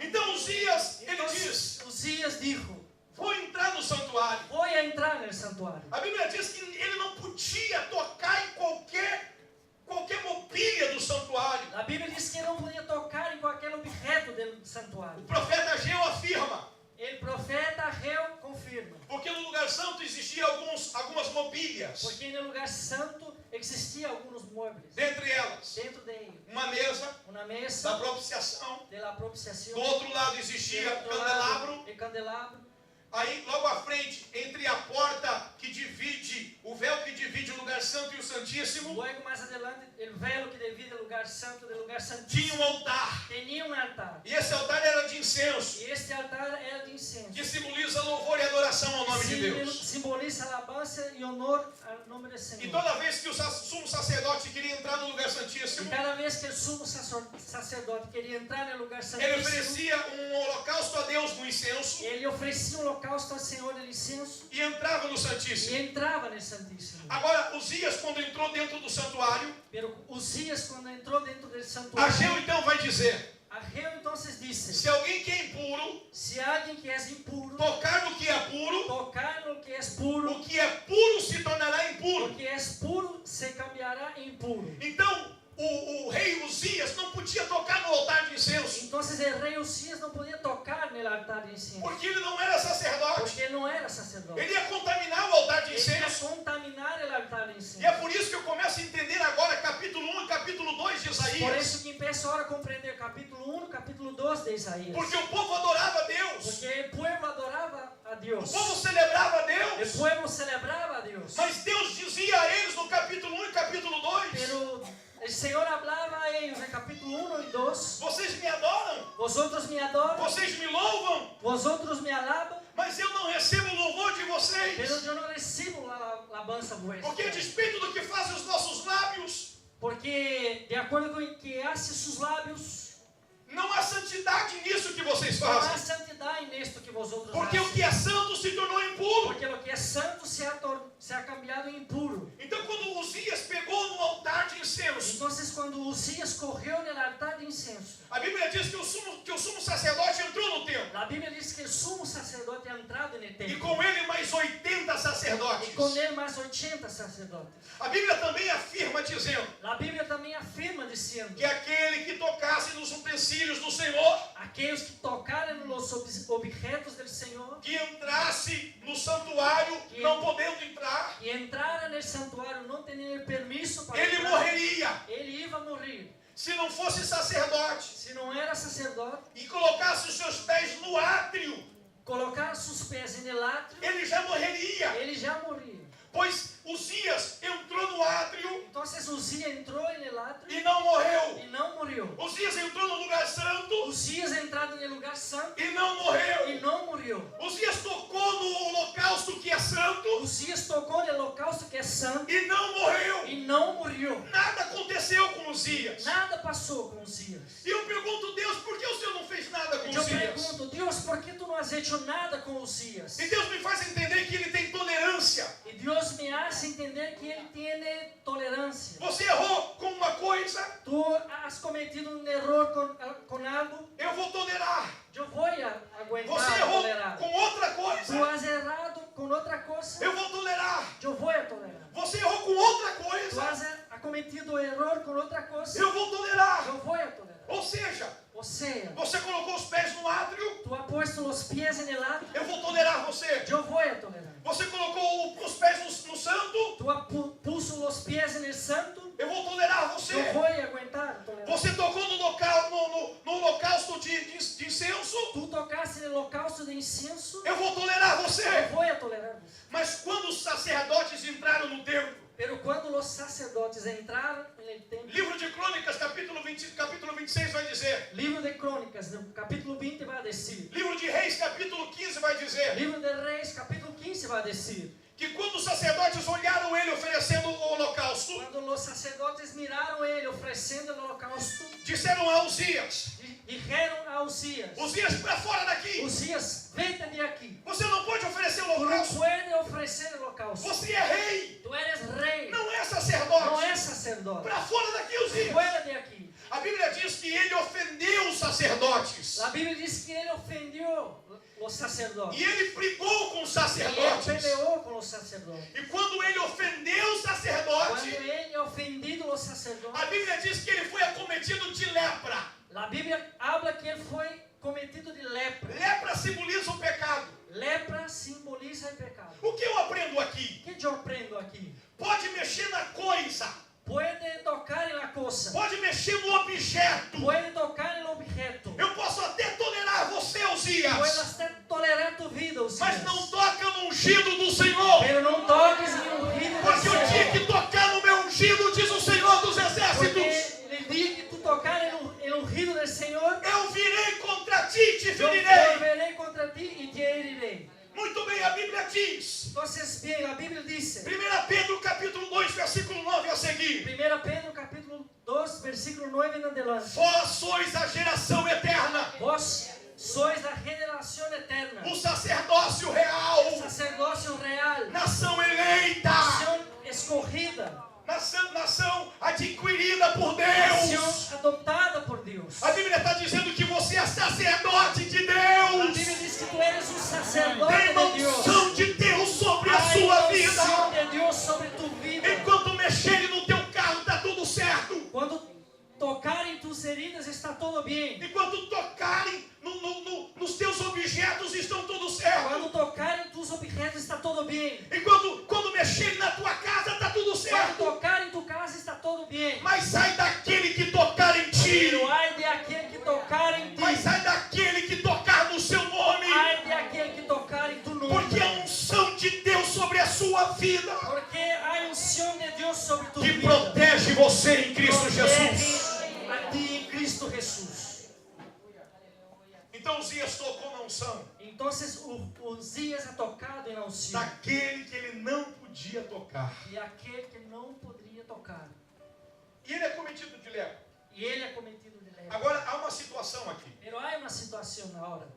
S3: Então Uzias, ele
S4: Entonces,
S3: diz,
S4: Usías dijo,
S3: vou entrar no santuário.
S4: voy a entrar en el santuario.
S3: A Bíblia diz que ele não podia tocar em qualquer mobília do santuário.
S4: La Biblia dice que no podía tocar en cualquier objeto del santuario.
S3: O profeta Ageu afirma,
S4: El profeta Ageo confirma,
S3: porque no lugar santo existiam algumas mobílias,
S4: porque en el lugar santo existían algunos muebles.
S3: dentre elas
S4: Dentro de ellos,
S3: uma mesa
S4: una
S3: da
S4: mesa
S3: propiciação,
S4: de la propiciación.
S3: do outro lado
S4: Del
S3: existia
S4: otro lado,
S3: candelabro.
S4: el candelabro.
S3: Aí, logo à frente, entre a porta que divide, o véu que divide o lugar santo e o santíssimo,
S4: Luego más adelante, el velo que divide el lugar santo del lugar
S3: tinha
S4: santísimo.
S3: um altar.
S4: Tenía un altar.
S3: E esse altar era de incenso,
S4: Y este altar era de incenso.
S3: que simboliza louvor e adoração ao nome de Deus.
S4: Simboliza alabanza y honor al nombre del
S3: E
S4: Señor.
S3: toda vez que o sumo sacerdote queria entrar no lugar
S4: Y
S3: santíssimo,
S4: cada vez que el sumo sacerdote quería entrar en el lugar
S3: ele
S4: santísimo,
S3: oferecia holocausto a Deus no incenso
S4: ele oferecia um holocausto ao Senhor del incenso
S3: e entrava no
S4: e
S3: Santíssimo.
S4: entrava no Santíssimo.
S3: Agora, Uzias, quando entrou dentro do santuário,
S4: Pero Usías, quando entrou dentro do santuário,
S3: Ageu então vai dizer,
S4: Ageu então disse:
S3: se alguém que é impuro,
S4: se alguém que é impuro
S3: tocar no que é puro,
S4: tocar no que é puro,
S3: o que é puro se tornará impuro.
S4: o que é puro se cambiará em impuro.
S3: Então, o rei Uzias não podia tocar no altar de incenso,
S4: Então, o rei Usías não podia tocar no altar de incenso,
S3: porque ele não era sacerdote.
S4: porque ele não era sacerdote.
S3: Ele ia contaminar o altar de
S4: Ele ia
S3: incenso.
S4: contaminar o altar de
S3: E é
S4: incenso.
S3: por isso que eu começo a entender agora capítulo 1 e capítulo 2 de
S4: Por
S3: Isaías.
S4: isso que empeço agora a compreender capítulo 1 e capítulo 2 de Isaías.
S3: Porque o povo adorava a Deus.
S4: Porque o povo adorava a Deus.
S3: O povo celebrava a
S4: O
S3: Deus.
S4: povo celebrava a Deus.
S3: Mas Deus dizia a eles no capítulo 1 e capítulo 2:
S4: Pero o Senhor falava a eles no capítulo 1 e 2:
S3: vocês me adoram,
S4: vosotros me adoram,
S3: vocês me louvam,
S4: vosotros me alabam,
S3: mas eu não recebo o louvor de
S4: pero
S3: vocês.
S4: eu não recebo a alabança
S3: Porque a
S4: vuestra.
S3: despeito do que fazem os nossos lábios,
S4: Porque de acordo com o que hace seus lábios,
S3: não há santidade nisso que vocês
S4: não há
S3: fazem.
S4: santidade nisto que vosotros
S3: Porque o
S4: hacen.
S3: que é santo se tornou impuro.
S4: Porque o que é santo se ha cambiado em impuro.
S3: Então, quando Uzias pegou no altar de incenso,
S4: Então, quando Usías correu no altar de incenso,
S3: a Bíblia diz que o sumo sacerdote entrou no templo.
S4: a Bíblia diz que o sumo sacerdote ha entrado no
S3: E
S4: templo.
S3: com ele mais 80 sacerdotes.
S4: E com ele mais 80 sacerdotes.
S3: A Bíblia também afirma dizendo
S4: A Bíblia também afirma dizendo
S3: que aquele que tocasse nos utensílios do Senhor,
S4: aqueles que tocarem nos objetos do Senhor,
S3: que entrasse no santuário,
S4: Que-
S3: não podendo entrar,
S4: que entraram no santuário não tendo permisso para
S3: ele
S4: entrar,
S3: morreria.
S4: ele ia morrer.
S3: Se não fosse sacerdote
S4: Se não era sacerdote,
S3: e colocasse os seus pés no átrio,
S4: colocar seus pés no átrio,
S3: ele já morreria.
S4: ele já morria.
S3: Pois Uzias entrou no átrio
S4: Então, Uzias entrou no átrio
S3: e não morreu.
S4: e não morreu.
S3: Uzias entrou no lugar santo
S4: Uzias entrado no lugar santo
S3: e não morreu.
S4: e não morreu.
S3: Uzias tocou no holocausto que é santo
S4: Uzias tocou no holocausto que é santo
S3: e não morreu.
S4: e não morreu.
S3: Nada aconteceu com Uzias.
S4: Nada passou com Uzias.
S3: E eu pergunto, Deus, por que o Senhor não fez nada com
S4: Eu
S3: Uzias?
S4: pergunto, Deus, por que tu não has hecho nada com Uzias?
S3: E Deus me faz entender que ele tem tolerância.
S4: E Deus me hace entender que ele tem tolerância.
S3: Você errou com uma coisa,
S4: Tu has cometido um erro com algo,
S3: eu vou tolerar.
S4: eu vou aguentar,
S3: Você errou
S4: tolerar.
S3: com outra
S4: Tu
S3: coisa,
S4: has errado com outra coisa,
S3: eu vou tolerar.
S4: eu vou tolerar.
S3: Você errou com outra
S4: Tu
S3: coisa,
S4: has cometido cometido erro com outra coisa,
S3: eu vou tolerar.
S4: eu vou tolerar.
S3: Ou seja,
S4: Ou seja,
S3: você colocou os pés no átrio,
S4: tu has puesto os pés en el atrio,
S3: eu vou tolerar você.
S4: eu vou tolerar.
S3: Você colocou os pés no santo,
S4: Tu has puso os pés en el santo,
S3: eu vou tolerar você.
S4: eu vou aguentar tolerar.
S3: Você tocou no holocausto de incenso,
S4: Tu tocaste no holocausto de incienso,
S3: eu vou tolerar você.
S4: eu vou tolerar.
S3: Mas quando os sacerdotes entraram no templo,
S4: Pero quando os sacerdotes entraram no templo,
S3: livro de Crônicas, capítulo 26 vai dizer,
S4: livro de Crônicas, no capítulo 20 vai dizer,
S3: livro de Reis, capítulo 15 vai dizer,
S4: livro de Reis, capítulo 15 vai dizer,
S3: que quando os sacerdotes olharam ele oferecendo o holocausto,
S4: quando os sacerdotes miraram ele oferecendo o holocausto,
S3: disseram a Uzias,
S4: dijeron a Uzias,
S3: Uzias, para fora daqui,
S4: Uzias, vete de aqui.
S3: você não pode oferecer o
S4: Tu não
S3: holocausto,
S4: puedes oferecer o holocausto.
S3: você é rei,
S4: Tu eres rei,
S3: não é
S4: não
S3: sacerdote,
S4: és sacerdote.
S3: para fora daqui, Uzias.
S4: Fuera de aqui.
S3: A Bíblia diz que ele ofendeu os sacerdotes,
S4: A Bíblia diz que ele ofendeu os sacerdotes.
S3: e ele brigou com os
S4: E ele
S3: sacerdotes,
S4: peleou com os sacerdotes.
S3: e quando ele ofendeu os
S4: Quando
S3: sacerdotes,
S4: ele ofendido os sacerdotes,
S3: a Bíblia diz que ele foi acometido de lepra.
S4: a Bíblia habla que ele foi cometido de lepra.
S3: Lepra simboliza o pecado.
S4: Lepra simboliza o pecado.
S3: O que eu aprendo aqui?
S4: O que eu aprendo aqui?
S3: Pode mexer na coisa,
S4: Puede tocar na coisa.
S3: pode mexer no objeto.
S4: Puede tocar no objeto.
S3: Eu posso até tolerar você,
S4: Puede
S3: Uzias,
S4: até tolerar tu vida, Uzias.
S3: mas não toca no ungido do Senhor,
S4: Pero não toques em ungido do
S3: porque eu tinha
S4: Senhor.
S3: que tocar no meu ungido, diz o Senhor dos Exércitos.
S4: Porque el día que tu tocar el ungido del Señor,
S3: Eu virei contra ti e te
S4: yo
S3: ferirei.
S4: volveré contra ti y te heriré.
S3: Muito bem, a Bíblia diz,
S4: Entonces, bien, la Biblia dice,
S3: 1 Pedro capítulo 2, versículo 9 a seguir,
S4: 1 Pedro capítulo 2, versículo 9 en adelante.
S3: vós sois a geração eterna,
S4: Vos sois la generación eterna,
S3: o sacerdócio real,
S4: sacerdocio real,
S3: nação eleita,
S4: nación escogida,
S3: nação adquirida por
S4: nación
S3: Deus.
S4: adoptada por Dios.
S3: A Bíblia está dizendo que você é sacerdote de
S4: La
S3: Deus.
S4: Biblia dice que tú eres un sacerdote
S3: Tem uma
S4: de Dios.
S3: unção de Deus sobre a
S4: Hay
S3: sua
S4: unción
S3: vida.
S4: de Dios sobre tu vida.
S3: Enquanto mexerem no teu carro, está tudo certo.
S4: Quando tocarem tus heridas, está todo bem.
S3: Enquanto tocarem nos teus objetos, estão tudo certo.
S4: Quando tocarem tus objetos, está todo bem.
S3: Quando mexerem na tua casa, está tudo
S4: Quando
S3: certo.
S4: tocarem tu casa, está todo bem.
S3: Mas sai daquele que tocar em ti.
S4: Pero ai de aquele que tocar em ti.
S3: Mas sai daquele que tocar no seu nome.
S4: Ai de aquele que tocar em tu nome.
S3: Porque a unção de Deus sobre a sua vida,
S4: Porque há unção de Deus sobre tu
S3: que
S4: vida.
S3: protege você em Cristo Jesus.
S4: Protege a ti em Cristo Jesus.
S3: Então Uzias tocou na unção
S4: Então, Uzias é tocado na unção.
S3: daquele que ele não podia tocar.
S4: E aquele que não poderia tocar.
S3: E ele é cometido de lepra.
S4: E ele é cometido de lepra.
S3: Agora há uma situação aqui.
S4: Pero há uma situação na hora.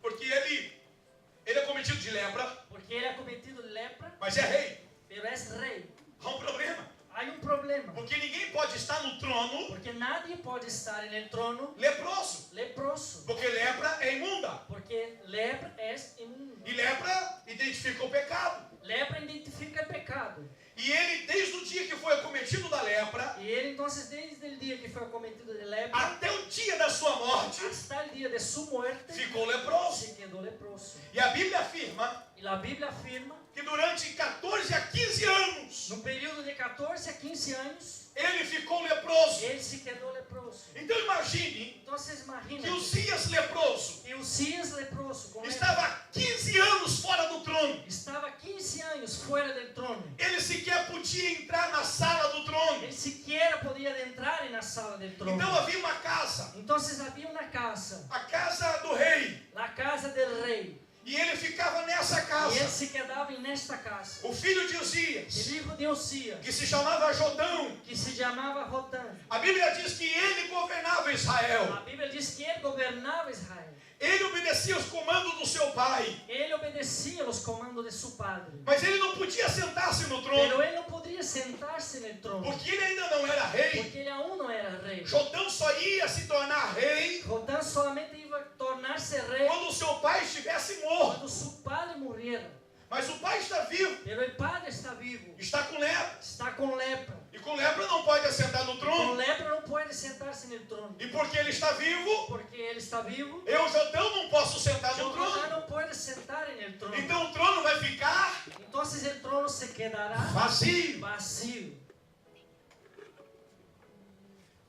S3: Porque ele é cometido de lepra,
S4: Porque ele é cometido de lepra,
S3: mas é rei.
S4: pero és rei.
S3: Há um problema.
S4: Há problema.
S3: Porque ninguém pode estar no trono
S4: Porque nadie pode estar no trono
S3: leproso.
S4: leproso.
S3: Porque lepra é imunda.
S4: Porque lepra é imundo.
S3: E lepra identifica o pecado.
S4: Lepra identifica pecado.
S3: E ele, desde o dia que foi acometido da lepra,
S4: E ele, então, desde o dia que foi acometido de lepra,
S3: até o dia da sua morte,
S4: hasta o dia de sua muerte,
S3: ficou leproso.
S4: se quedou leproso.
S3: E a Bíblia afirma
S4: E a Bíblia afirma,
S3: que durante 14 a 15 anos,
S4: no período de 14 a 15 anos,
S3: ele ficou leproso.
S4: ele se quedou leproso.
S3: Então imagine
S4: Então, vocês imaginam
S3: que Uzias leproso
S4: que Uzias leproso, com
S3: estava há 15 anos fora do trono.
S4: estava 15 anos fora do trono.
S3: Ele sequer podia entrar na sala do trono.
S4: Ele sequer podia entrar na sala do trono.
S3: Então havia uma casa,
S4: Então havia uma casa,
S3: a casa do rei.
S4: a casa do rei.
S3: E ele ficava nessa
S4: E ele
S3: casa.
S4: se quedava nesta casa.
S3: O filho de
S4: O
S3: Uzias,
S4: filho de Uzias,
S3: que se chamava Jodão,
S4: que se chamava Rotam.
S3: a Bíblia diz que ele governava Israel.
S4: A Bíblia diz que ele governava Israel.
S3: Ele obedecia os comandos do seu pai.
S4: Ele obedecia aos comandos de seu padre.
S3: Mas ele não podia sentar-se no
S4: Pero
S3: trono,
S4: ele não podia sentar-se no trono.
S3: porque ele ainda não era rei.
S4: Porque ele aún não era rei.
S3: Jodão só ia se tornar rei
S4: Rotam solamente ia tornar-se rei
S3: quando o seu pai estivesse morto.
S4: quando seu padre morrera.
S3: Mas o pai está vivo,
S4: Pero el padre está vivo,
S3: está com lepra.
S4: está con lepra.
S3: E com lepra não pode assentar no
S4: Con
S3: trono.
S4: lepra no puede sentarse en el trono.
S3: E porque ele está vivo,
S4: Porque él está vivo,
S3: eu então não posso sentar no
S4: yo ya
S3: trono.
S4: no puede sentar en el trono.
S3: Então o trono vai ficar
S4: Entonces el trono se quedará
S3: vazio.
S4: vacío.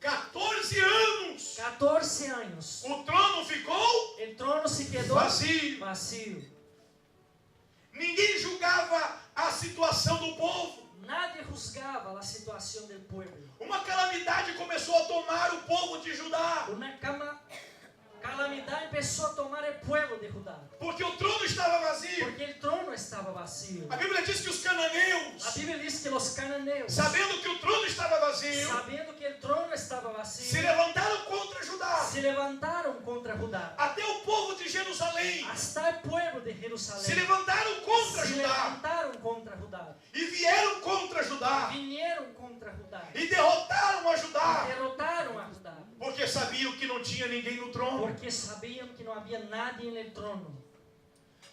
S3: 14 anos.
S4: 14 años.
S3: O trono ficou
S4: El trono se quedó
S3: vazio.
S4: vacío.
S3: Ninguém julgava a situação do povo.
S4: Nadie juzgaba la situación del pueblo.
S3: Uma calamidade começou a tomar o povo de Judá.
S4: Una calamidad empezó a tomar el pueblo de Judá.
S3: Porque o trono estava vazio.
S4: Porque el trono estaba vacío.
S3: A Bíblia diz que os
S4: La
S3: cananeus,
S4: Biblia dice que los cananeos,
S3: sabendo que o trono estava vazio,
S4: sabiendo que el trono estaba
S3: se
S4: vacío,
S3: levantaram contra Judá.
S4: se levantaron contra Judá.
S3: Até o povo de Jerusalém
S4: Hasta el pueblo de
S3: se
S4: Jerusalén
S3: levantaram contra
S4: se
S3: Judá.
S4: levantaron contra Judá.
S3: E vieram contra Judá.
S4: Vinieron contra Judá.
S3: E derrotaram a Judá.
S4: Derrotaron a Judá.
S3: Porque sabiam que não tinha ninguém no trono.
S4: Porque sabían que no había nadie en el trono.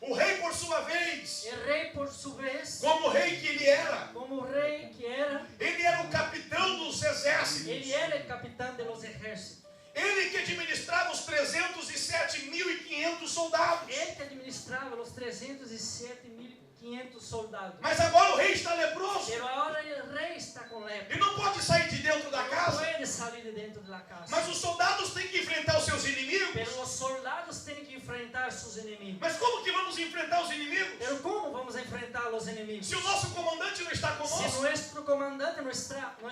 S3: O rei, por sua vez,
S4: El rey, por su vez,
S3: como rei que ele era,
S4: como rey que era,
S3: ele era o capitão dos exércitos.
S4: él era el capitán de los ejércitos.
S3: Ele que administrava os 307.500 soldados.
S4: Él que administraba los 307.500 soldados.
S3: Mas agora o rei está leproso.
S4: Pero ahora el rey está con lepra.
S3: E não pode sair de dentro da
S4: No
S3: casa.
S4: puede salir de dentro de la casa.
S3: Mas os soldados têm que enfrentar os seus
S4: Pero
S3: inimigos.
S4: los soldados tienen que enfrentar sus enemigos.
S3: Mas como que vamos enfrentar os inimigos?
S4: Pero ¿cómo vamos a enfrentar a los enemigos?
S3: Se o nosso comandante não está
S4: Si
S3: conosco,
S4: nuestro comandante no está con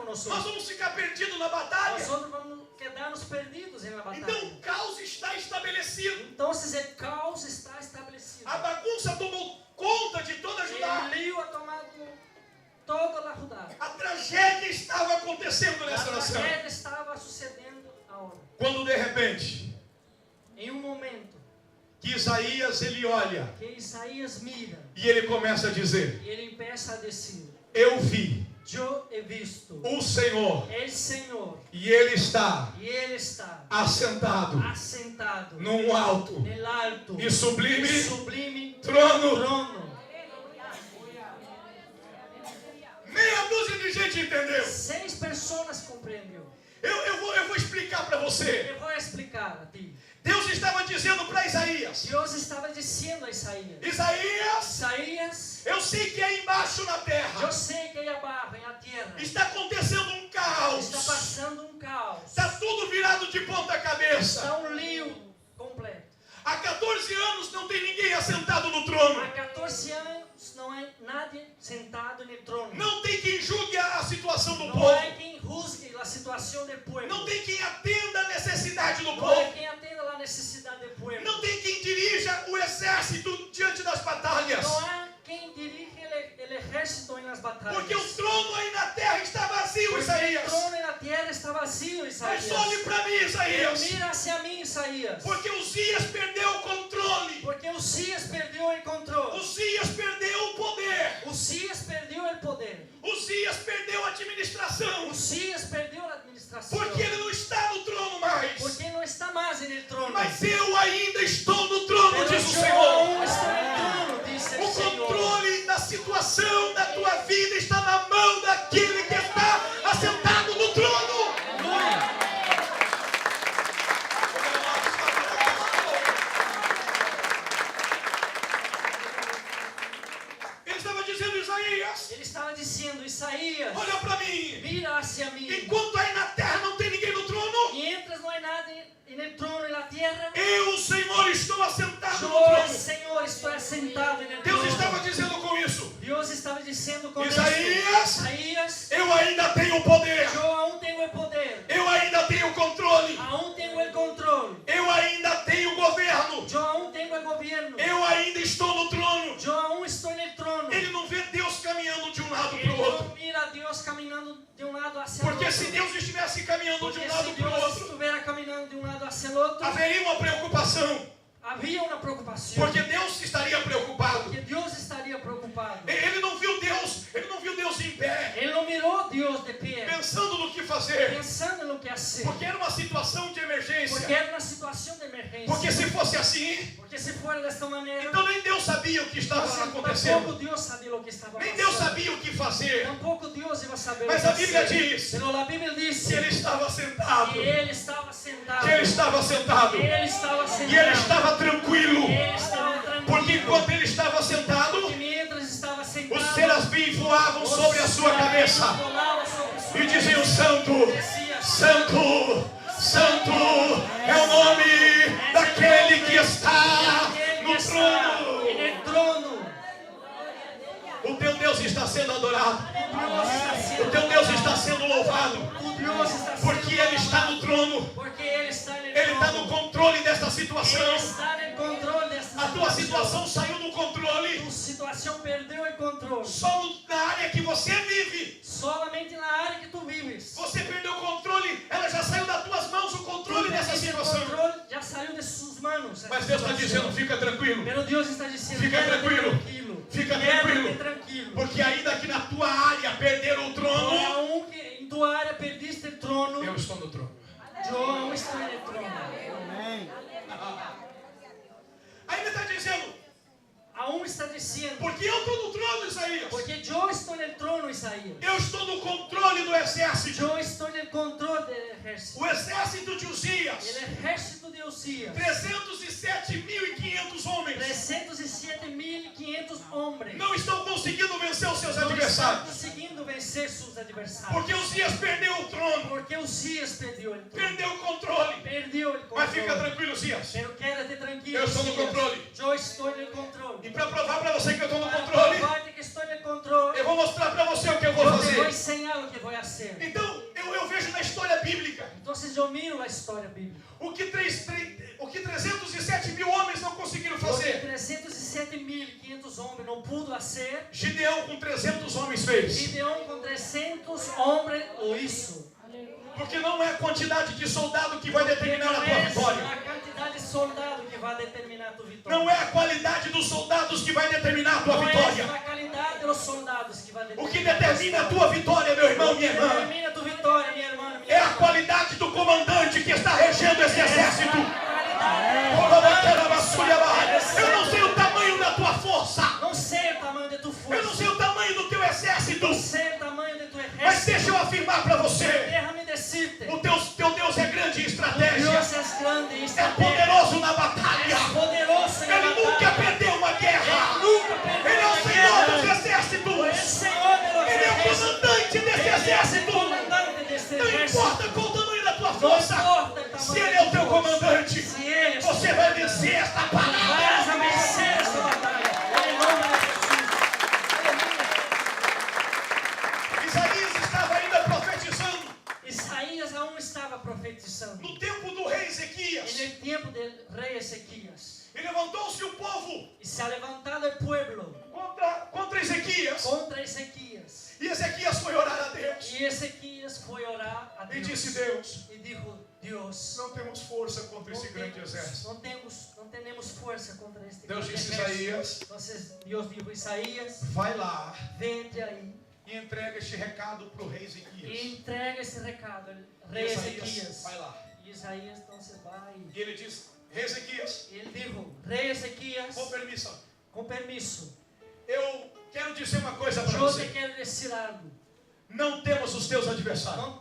S3: nós
S4: nosotros,
S3: vamos ficar perdidos na batalha.
S4: nosotros vamos quedarnos perdidos en la
S3: Então
S4: batalla.
S3: o caos está estabelecido.
S4: Entonces el caos está establecido.
S3: A bagunça tomou conta de toda Judá.
S4: El lío ha tomado toda la Judá.
S3: A tragédia estava acontecendo
S4: La
S3: nessa nação.
S4: tragedia estaba sucediendo ahora.
S3: Quando de repente,
S4: En un momento
S3: que Isaías ele olha
S4: que Isaías mira
S3: e ele começa a dizer:
S4: y él empieza a decir,
S3: eu vi
S4: yo he visto
S3: o Senhor
S4: el Señor
S3: e ele está
S4: y él está
S3: assentado
S4: asentado
S3: num alto
S4: en el alto
S3: e sublime
S4: y sublime
S3: trono.
S4: trono.
S3: Meia dúzia de gente entendeu.
S4: 6 personas comprendió.
S3: Eu vou explicar para você.
S4: Te voy a explicar a ti.
S3: Deus estava dizendo para Isaías:
S4: Dios estaba diciendo a Isaías,
S3: Isaías,
S4: Isaías,
S3: eu sei que aí embaixo na
S4: yo
S3: terra
S4: sé que ahí abajo en la tierra
S3: está acontecendo um caos.
S4: está pasando un caos,
S3: Está tudo virado de ponta cabeça.
S4: está un lío completo.
S3: Há 14 anos não tem ninguém assentado no trono.
S4: Há 14 anos não há nadie sentado en el trono.
S3: Não tem quem julgue a situação do
S4: No
S3: povo.
S4: hay quien juzgue la situación del pueblo.
S3: Não tem quem atenda a necessidade do
S4: No hay
S3: povo.
S4: quien atenda la necesidad del pueblo.
S3: Não tem quem dirija o exército diante das batalhas.
S4: No hay quien dirige el ejército en las batallas.
S3: Porque o trono aí na terra está vazio,
S4: Porque el
S3: Isaías.
S4: trono en la tierra está vacío,
S3: Mas
S4: Isaías.
S3: olhe para mim,
S4: Pero
S3: Isaías.
S4: mira hacia mí, Isaías.
S3: Porque Uzias perdeu o controle.
S4: Porque Usías perdió el control.
S3: Uzias perdeu o poder.
S4: Usías perdió el poder.
S3: Uzias perdeu a administração.
S4: Usías perdió la administración.
S3: Porque ele não está no trono mais.
S4: Porque no está más en el trono.
S3: Mas eu ainda estou no trono,
S4: Pero
S3: diz o
S4: yo
S3: Senhor.
S4: aún estoy en el trono, dice el
S3: O
S4: Señor.
S3: controle da situação da tua vida está na mão daquele que está assentado no trono.
S4: Aleluya.
S3: Ele estava dizendo, Isaías,
S4: Él estaba diciendo, Isaías,
S3: olha para mim.
S4: mira hacia mí.
S3: Enquanto aí na terra não tem ninguém no trono,
S4: Mientras no hay nadie en el trono y la tierra,
S3: eu, o Senhor, estou assentado no
S4: yo, el
S3: trono.
S4: Señor, estoy asentado en el
S3: Deus
S4: trono.
S3: estava dizendo com isso:
S4: Dios estaba diciendo con
S3: Isaías,
S4: esto, Isaías,
S3: eu ainda tenho o poder.
S4: yo aún tengo el poder,
S3: Eu ainda tenho o controle.
S4: aún tengo el control,
S3: Eu ainda tenho o governo.
S4: yo aún tengo el gobierno,
S3: Eu ainda estou no trono.
S4: yo aún estoy en el trono.
S3: Ele não vê Deus caminhando de um lado
S4: Él
S3: para o outro.
S4: no mira a Dios caminando de un lado hacia el
S3: Porque
S4: otro.
S3: se Deus estivesse caminhando de
S4: Porque
S3: um lado
S4: si
S3: para o
S4: Dios
S3: outro,
S4: estuviera caminando de un lado hacia el otro,
S3: haveria uma preocupação.
S4: había una preocupación.
S3: Porque Deus estaria preocupado.
S4: Porque Dios estaría preocupado.
S3: Ele não viu Deus em pé,
S4: Él no miró a Dios de pie,
S3: pensando no que fazer.
S4: pensando no que hacer.
S3: Porque era uma situação de emergência.
S4: Porque era uma situação de emergência.
S3: Porque se fosse assim,
S4: Porque se for desta maneira,
S3: então nem Deus sabia o que estava acontecendo.
S4: tampouco Deus sabia o que estava
S3: Nem
S4: passando.
S3: Deus sabia o que fazer.
S4: Tampouco Deus ia saber
S3: Mas
S4: o que
S3: a Bíblia
S4: fazer.
S3: diz
S4: Pero a Bíblia diz
S3: que ele estava sentado.
S4: que ele estava sentado.
S3: Que ele estava sentado.
S4: Que ele estava sentado.
S3: E ele estava tranquilo.
S4: Que ele estava tranquilo.
S3: Porque enquanto ele estava sentado,
S4: Porque mientras estava sentado,
S3: os serafins voavam sobre a sua cabeça e diziam: Santo, Santo, Santo é o nome daquele que está no trono. O teu Deus está sendo adorado. O teu Deus está sendo louvado. Porque Ele está no trono. Ele está no controle desta situação. A tua situação saiu do controle.
S4: Tu situação perdeu o controle.
S3: Só na área que você vive.
S4: Solamente na área que tu vives.
S3: Você perdeu o controle. Ela já saiu das tuas mãos o controle dessa situação.
S4: O controle já saiu de suas mãos.
S3: Mas Deus está dizendo: fica tranquilo.
S4: Pero Deus está dizendo:
S3: Fica tranquilo. Fica tranquilo.
S4: tranquilo.
S3: Porque ainda que na tua área perderam o trono,
S4: Aunque em tua área perdiste o trono,
S3: eu estou no trono.
S4: eu não estou no trono. Amém.
S3: Ainda está dizendo:
S4: Aún está dizendo:
S3: porque eu estou no trono, Isaías.
S4: porque eu estou no trono, Isaías.
S3: Eu estou no controle do exército.
S4: Eu estou no controle do exército.
S3: O exército de Uzias.
S4: O exército de Uzias.
S3: 307.500 homens.
S4: 307.500 homens.
S3: Não estão conseguindo vencer os seus
S4: Não estão
S3: adversários.
S4: conseguindo vencer seus adversários.
S3: Porque Uzias perdeu o trono.
S4: Porque Uzias perdeu o trono.
S3: Perdeu o controle.
S4: Perdeu o controle.
S3: Mas fica tranquilo, Uzias.
S4: Pero quédate tranquilo.
S3: Eu estou no
S4: Uzias.
S3: controle.
S4: Eu estou no controle.
S3: E para provar para você que eu estou no
S4: Para
S3: controle,
S4: provar que estou no controle,
S3: eu vou mostrar para você o que eu vou
S4: eu te vou
S3: fazer.
S4: ensinar o que vou fazer.
S3: Então, eu vejo na história bíblica
S4: Então, eu miro a história bíblica.
S3: o que 307 mil homens não conseguiram
S4: O que
S3: fazer.
S4: 307.500 homens não pudo fazer,
S3: Gideão com 300 homens fez.
S4: Gideão com 300 homens o hizo.
S3: Porque não é a quantidade de soldado que vai determinar a tua
S4: Não é
S3: vitória.
S4: a quantidade de soldado que vai determinar a tua vitória.
S3: Não é a qualidade dos soldados que vai determinar a tua
S4: Não é
S3: vitória.
S4: a qualidade dos soldados que vai determinar.
S3: O que determina a tua vitória, meu irmão, minha irmã,
S4: Determina a tua vitória, minha irmã, minha
S3: é a
S4: irmã.
S3: qualidade do comandante que está regendo esse exército. Eu não sei o tamanho da tua força.
S4: Não sei o tamanho de tua força.
S3: Eu não sei o tamanho do teu exército.
S4: Não sei o tamanho de tua exército.
S3: Mas deixa eu afirmar para você.
S4: Déjame decirte.
S3: O teu Deus é grande em estratégia.
S4: Deus é grande em
S3: É
S4: estratégia.
S3: poderoso na batalha.
S4: É poderoso em
S3: Ele nunca
S4: batalha.
S3: perdeu uma guerra.
S4: Ele nunca perdeu
S3: Ele é o
S4: uma
S3: Senhor
S4: guerra.
S3: dos
S4: Ele é
S3: exércitos.
S4: Senhor dos
S3: Ele é o
S4: exércitos.
S3: comandante desse
S4: Ele é o
S3: exército.
S4: comandante desse
S3: Não
S4: exército.
S3: importa qual o tamanho da tua
S4: Não
S3: força.
S4: importa o tamanho
S3: Se ele
S4: da
S3: é o teu
S4: tua força.
S3: comandante,
S4: Se ele é
S3: você vai vencer esta
S4: Vas
S3: batalha.
S4: a vencer esta batalha. Em nome de
S3: Isaías estava ainda profetizando
S4: Jesus. Isaías aún estava profetizando.
S3: no tempo do rei Ezequias.
S4: En el tiempo del rey Ezequías.
S3: E levantou-se o povo
S4: Y se ha levantado el pueblo
S3: contra Ezequias.
S4: contra Ezequías.
S3: E Ezequias foi orar a Deus.
S4: Y Ezequías fue a orar a
S3: E
S4: Dios.
S3: disse: Deus,
S4: Y dijo: Dios,
S3: não temos força contra esse grande exército.
S4: no tenemos fuerza contra este
S3: Deus
S4: grande
S3: disse:
S4: ejército.
S3: Isaías,
S4: Entonces Dios dijo: Isaías,
S3: vai lá
S4: vete ahí
S3: e entrega este recado para o rei
S4: y
S3: Ezequias.
S4: entrega ese recado al
S3: E
S4: rey
S3: Isaías
S4: Ezequías.
S3: vai lá.
S4: Y Isaías entonces va ahí.
S3: E ele diz: Rei Ezequias,
S4: Y él dijo: Rey Ezequías,
S3: com permissão,
S4: con permiso,
S3: eu quero dizer uma coisa para
S4: yo te
S3: você.
S4: quiero decir algo.
S3: Não temos os teus adversários.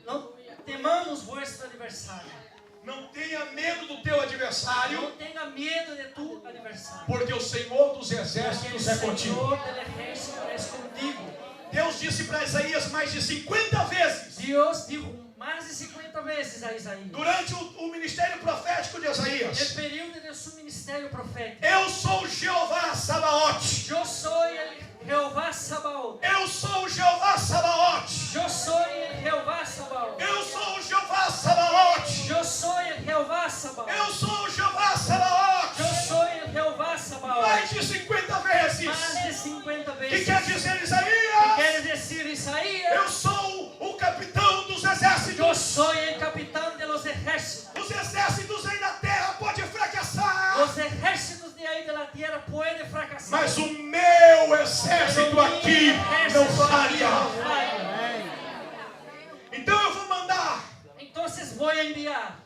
S4: Não temamos vuestro adversário.
S3: Não tenha medo do teu adversário,
S4: Não tenha medo de tu adversário.
S3: porque o Senhor dos
S4: Porque
S3: exércitos
S4: o
S3: é contigo.
S4: Senhor do exército é contigo.
S3: Deus disse para Isaías mais de 50 vezes,
S4: Deus dijo mais de 50 vezes a Isaías,
S3: durante o ministério profético de
S4: no
S3: Isaías:
S4: período de seu ministério profético:
S3: Eu sou Jeová Sabaote.
S4: Eu sou o Jeová Sabaoth.
S3: Eu sou Jeová Sabaote.
S4: Eu sou o Jeová Sabaoth.
S3: Eu sou Jeová Sabaote.
S4: Eu sou o Jeová Sabaoth.
S3: Eu sou Jeová Sabaote.
S4: Eu sou o Jeová Sabaoth.
S3: Mais de 50 vezes.
S4: Mais de 50
S3: Que
S4: vezes.
S3: quer dizer,
S4: Que
S3: Isaías?
S4: quer dizer, Isaías:
S3: Eu sou o capitão dos exércitos.
S4: Eu sou o capitão de los ejércitos.
S3: Os exércitos aí na terra podem fracassar,
S4: Os exércitos de aí da terra podem fracassar.
S3: mas o meu exército aqui não falha.
S4: falha.
S3: Então
S4: vou enviar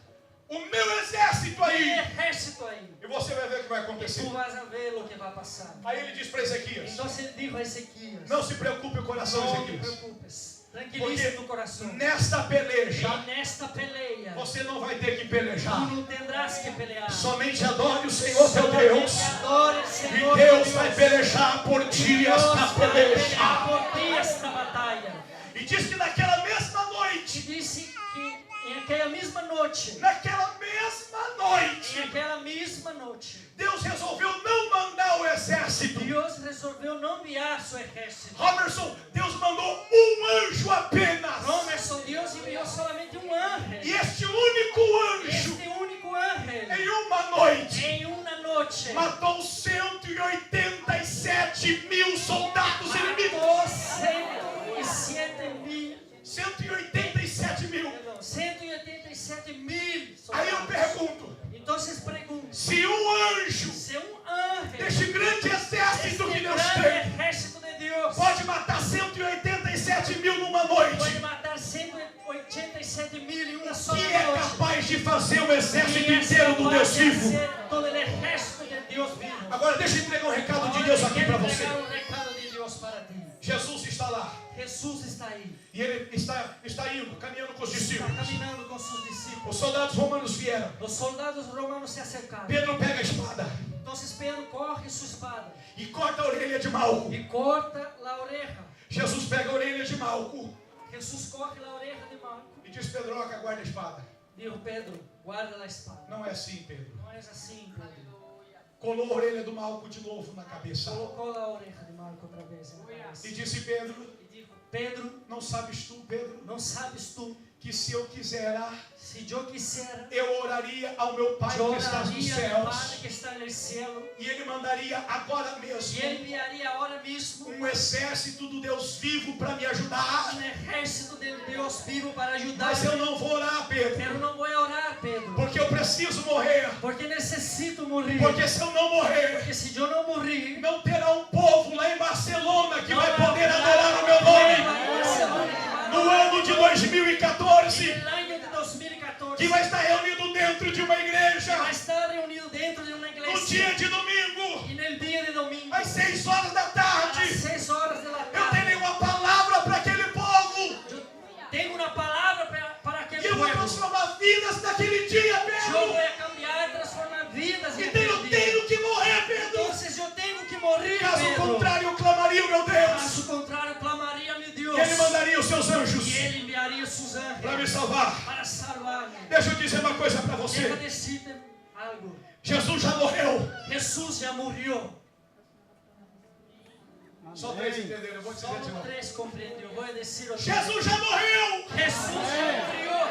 S3: o meu exército
S4: um
S3: aí.
S4: ejército aí.
S3: E você vai ver o que vai
S4: E
S3: acontecer.
S4: tu vas a ver o que vai passar.
S3: Aí ele diz para Ezequias:
S4: Então ele dijo a Ezequias:
S3: não se preocupe o coração,
S4: não te
S3: Ezequias.
S4: preocupes, tranquiliza tu
S3: Porque
S4: coração.
S3: nesta peleja,
S4: E nesta peleia,
S3: você não vai ter que
S4: tu
S3: pelejar.
S4: não tendrás que pelear.
S3: Somente adore o Senhor teu Deus.
S4: Adore o
S3: E
S4: Senhor
S3: Deus
S4: teu
S3: vai
S4: Deus.
S3: pelejar por ti
S4: Deus
S3: esta
S4: vai
S3: peleja.
S4: pelear por ti esta batalha.
S3: E diz que naquela mesma
S4: Te
S3: noite,
S4: disse que em aquela mesma noite,
S3: Deus resolveu não mandar o exército.
S4: Deus resolveu não enviar seu exército.
S3: Robertson, Deus mandou um anjo apenas.
S4: Romerson, Deus enviou solamente um ángel.
S3: E este único anjo,
S4: Este único ángel,
S3: em uma noite,
S4: em uma noite,
S3: matou 187 mil soldados inimigos.
S4: matou 187 mil. 187 mil
S3: Aí eu
S4: soldados.
S3: pergunto,
S4: Então vocês perguntam,
S3: se um anjo
S4: se um ángel
S3: deste grande exército que
S4: este
S3: Deus
S4: grande
S3: tem
S4: exército de Deus
S3: pode matar 187 mil numa
S4: pode
S3: noite,
S4: matar 187 mil em uma só
S3: que
S4: noite,
S3: é capaz de fazer o exército
S4: quem é
S3: inteiro do
S4: capaz
S3: Deus
S4: de
S3: vivo?
S4: fazer todo o exército de Deus vivo?
S3: Agora deixa eu entregar um recado de Deus aqui para você.
S4: Quero entregar um recado de Deus para ti.
S3: Jesus está lá
S4: Jesus está aí,
S3: e ele está indo, caminhando com os
S4: está
S3: discípulos.
S4: caminhando com seus discípulos.
S3: Os soldados romanos vieram.
S4: Os soldados romanos se acercaram.
S3: Pedro pega a espada
S4: Então Pedro corre sua espada
S3: e corta a orelha de Malco.
S4: e corta a oreja.
S3: Jesus pega a orelha de Malco
S4: Jesus corre a oreja de Marco.
S3: e diz: Pedroca, guarda a espada.
S4: Dijo Pedro, guarda a espada.
S3: Não é assim, Pedro.
S4: Não é assim, Pedro.
S3: Colou a orelha do Malco de novo na cabeça.
S4: Colocou a oreja de Marco outra vez na cabeça.
S3: E disse Pedro:
S4: E dijo, Pedro,
S3: não sabes tu, Pedro,
S4: não sabes tu,
S3: que se eu quisera,
S4: se eu quisera,
S3: eu oraria ao meu Pai
S4: eu
S3: que está nos
S4: oraria ao Padre
S3: céus,
S4: que está no cielo,
S3: e Ele mandaria agora mesmo
S4: e Ele enviaria agora mesmo
S3: um exército do Deus vivo para me ajudar.
S4: um exército de Deus vivo para ajudar.
S3: Mas eu não vou orar, Pedro,
S4: Eu não vou orar, Pedro,
S3: porque eu preciso morrer.
S4: porque necessito morrer.
S3: Porque se eu não morrer,
S4: Porque se eu não morrer,
S3: não terá um povo lá em Barcelona que
S4: não
S3: vai
S4: vai
S3: poder
S4: haver
S3: adorar o meu nome. No
S4: No
S3: ano de 2014,
S4: ano de 2014,
S3: que vai estar reunido dentro de uma igreja,
S4: vai estar reunido dentro de uma
S3: no
S4: igreja.
S3: dia de domingo,
S4: E no dia de domingo,
S3: às 6 horas da
S4: às
S3: tarde,
S4: 6 horas da
S3: eu
S4: tarde,
S3: terei uma palavra para aquele povo.
S4: eu tenho uma palavra para
S3: E
S4: aquele
S3: eu vou
S4: povo.
S3: transformar vidas naquele dia,
S4: Eu
S3: Pedro.
S4: vou cambiar e transformar vidas
S3: Então eu
S4: naquele dia.
S3: tenho que morrer, Pedro.
S4: Então eu tenho que morrer,
S3: Caso
S4: Pedro.
S3: contrário, eu clamaria o meu Deus.
S4: Caso contrário, eu clamaria, meu Deus.
S3: E Ele mandaria os seus anjos
S4: E Ele enviaria seus anjos
S3: para me salvar.
S4: para salvar-me.
S3: Deixa eu dizer uma coisa para
S4: Deixa
S3: você.
S4: decirte algo.
S3: Jesus já morreu.
S4: Jesus já morreu.
S3: Só 3 entenderam, eu vou dizer de
S4: Só
S3: novo.
S4: 3 compreendeu. Vou dizer outra.
S3: Jesus já morreu.
S4: Jesus já morreu.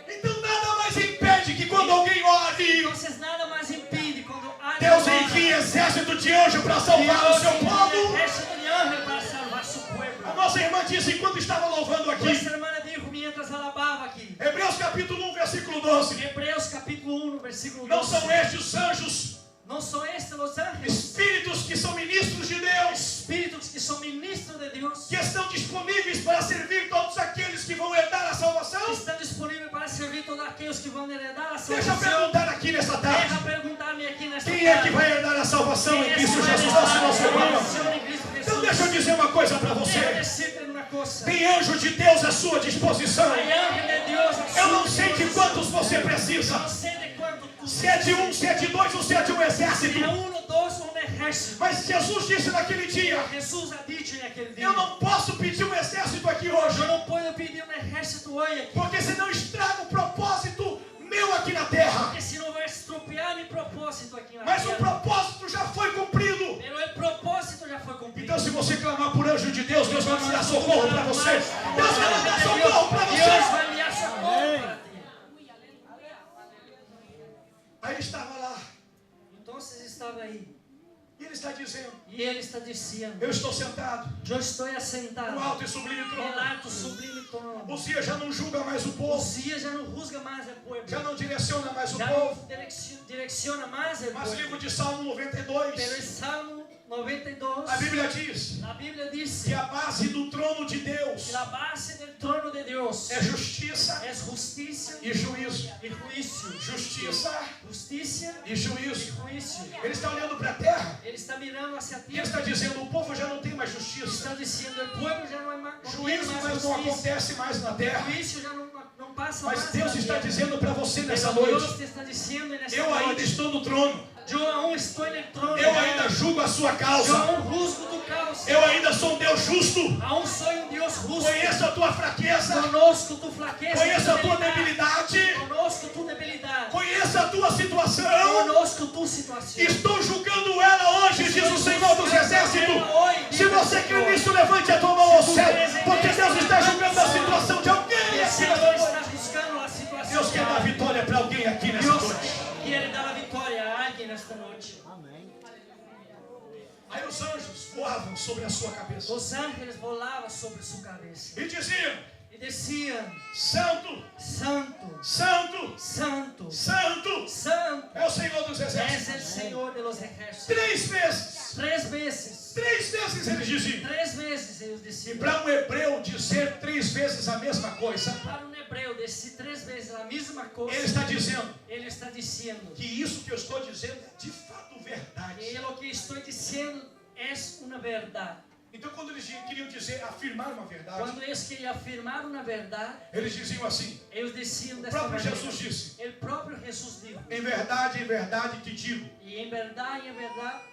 S3: Então nada mais impede que quando alguém ore,
S4: Então nada mais impede quando há
S3: Deus envia exército de anjo para salvar o seu povo.
S4: exército de anjos para salvar seu
S3: A
S4: povo.
S3: nossa irmã disse enquanto estava louvando aqui,
S4: Nossa irmã dijo mientras alabava aqui.
S3: Hebreus capítulo 1, versículo 12.
S4: Hebreus capítulo 1, versículo 12.
S3: Não são estes os anjos,
S4: Não são estes os anjos,
S3: espíritos que são ministros de Deus,
S4: espíritos que são ministros de Deus,
S3: que estão disponíveis para servir todos aqueles que vão herdar a
S4: que
S3: salvação?
S4: estão disponíveis para servir todos aqueles que vão heredar a
S3: Deixa eu
S4: salvação.
S3: perguntar aqui nessa
S4: Deixa
S3: tarde.
S4: perguntar-me aqui nesta
S3: Quem é que
S4: tarde.
S3: vai herdar a salvação
S4: Quem
S3: em
S4: é que
S3: Cristo
S4: vai
S3: Jesus,
S4: herdar
S3: nosso
S4: a
S3: nosso irmão?
S4: salvação em Cristo Jesus?
S3: Então deixa eu dizer uma coisa para
S4: Deixa
S3: você.
S4: decirte uma coisa.
S3: Tem anjo de Deus à sua disposição.
S4: Hay ángel de Deus a
S3: Eu
S4: sua
S3: não sei de
S4: disposição.
S3: quantos você precisa.
S4: Não sei de quanto tu
S3: Se é de um, se é de dois ou se é de um exército.
S4: Se é um, dois ou um exército.
S3: Mas Jesus disse naquele dia:
S4: Jesus ha dicho naquele dia.
S3: eu não posso pedir um exército aqui hoje,
S4: Eu não posso pedir um exército hoje aqui.
S3: porque senão estraga o propósito meu aqui na terra.
S4: Porque senão vai estropiar meu propósito aqui na
S3: Mas o
S4: terra.
S3: propósito já foi cumprido.
S4: Mas o propósito já foi cumprido.
S3: Então se você clamar por anjo de Deus, Deus vai mandar socorro para você. Deus vai mandar socorro para
S4: Deus
S3: você.
S4: vai enviar socorro para ti.
S3: Aí ele estava lá
S4: Então estava aí.
S3: e ele está dizendo:
S4: E ele está dizendo:
S3: eu estou sentado
S4: eu estou assentado
S3: no alto e sublime
S4: no
S3: trono.
S4: alto sublime trono.
S3: Uzzias já não julga mais o povo,
S4: Uzzias já não rusga mais o povo.
S3: já não direciona mais o
S4: Já
S3: povo.
S4: não direciona mais o
S3: Mas
S4: povo.
S3: livro de Salmo
S4: Pero
S3: 92,
S4: el Salmo 92,
S3: a Bíblia diz
S4: la Biblia dice
S3: que a base do trono de Deus
S4: que la base del trono de Dios
S3: é justiça
S4: es justicia
S3: e juízo.
S4: y juicio.
S3: Justiça
S4: Justicia
S3: e
S4: y
S3: juízo.
S4: juicio.
S3: Ele está olhando para a terra
S4: Ele está mirando hacia ti
S3: e ele está dizendo: o povo já não tem mais
S4: y
S3: justiça.
S4: está diciendo el pueblo ya no hay más,
S3: Juízo, mas não acontece mais na terra.
S4: juicio ya no pasa
S3: Mas
S4: más
S3: Deus
S4: en la
S3: está
S4: tierra.
S3: dizendo para você nessa
S4: Pero Dios
S3: noite:
S4: te está diciendo en esta
S3: eu ainda
S4: noche,
S3: estou no trono.
S4: yo aún estoy en el trono,
S3: Eu ainda julgo a sua
S4: yo
S3: causa.
S4: aún juzgo tu causa,
S3: Eu ainda sou um Deus justo.
S4: aún soy un Dios justo,
S3: Conheço a tua fraqueza.
S4: conozco tu flaqueza,
S3: Conheço a
S4: tu
S3: tua
S4: debilidad,
S3: debilidade.
S4: conozco tu debilidad,
S3: Conheço a tua situação.
S4: conozco tu situación.
S3: Estou julgando ela hoje, diz o Senhor dos Exércitos. Se você crê nisso, levante a tua mão ao céu, porque Deus está julgando a situação de alguém
S4: El
S3: aqui
S4: Señor
S3: nessa
S4: está
S3: noite.
S4: juzgando la situación.
S3: Deus quer dar vitória para alguém aqui nessa
S4: Dios
S3: noite.
S4: quiere dar la victoria a alguien esta noche.
S3: Aí os anjos voavam sobre a sua cabeça
S4: Los ángeles volaban sobre su cabeza
S3: e diziam:
S4: y decían:
S3: Santo,
S4: Santo,
S3: Santo,
S4: Santo,
S3: Santo
S4: Santo
S3: é o Senhor dos
S4: es
S3: Exércitos.
S4: el Señor de los ejércitos.
S3: 3 vezes.
S4: 3 veces.
S3: 3 vezes eles diziam.
S4: 3 veces ellos
S3: E
S4: decían.
S3: para um hebreu dizer 3 vezes a mesma coisa,
S4: Para un hebreo decir 3 veces la misma cosa,
S3: ele está dizendo
S4: él está diciendo
S3: que isso que eu estou dizendo é de fato verdade.
S4: que lo que estoy diciendo es una verdad.
S3: Então, quando eles queriam dizer, afirmar uma verdade,
S4: Cuando ellos querían afirmar una verdad,
S3: eles diziam assim:
S4: ellos decían
S3: o
S4: de esta
S3: próprio
S4: manera.
S3: Jesus disse:
S4: El propio Jesús dijo:
S3: em verdade te digo.
S4: y en verdad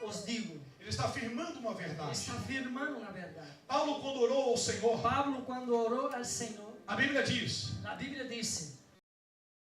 S4: os digo.
S3: Ele está afirmando uma verdade.
S4: Está afirmando una verdad.
S3: Paulo, quando orou ao Senhor,
S4: Pablo, cuando oró al Señor,
S3: a Bíblia diz
S4: la Biblia dice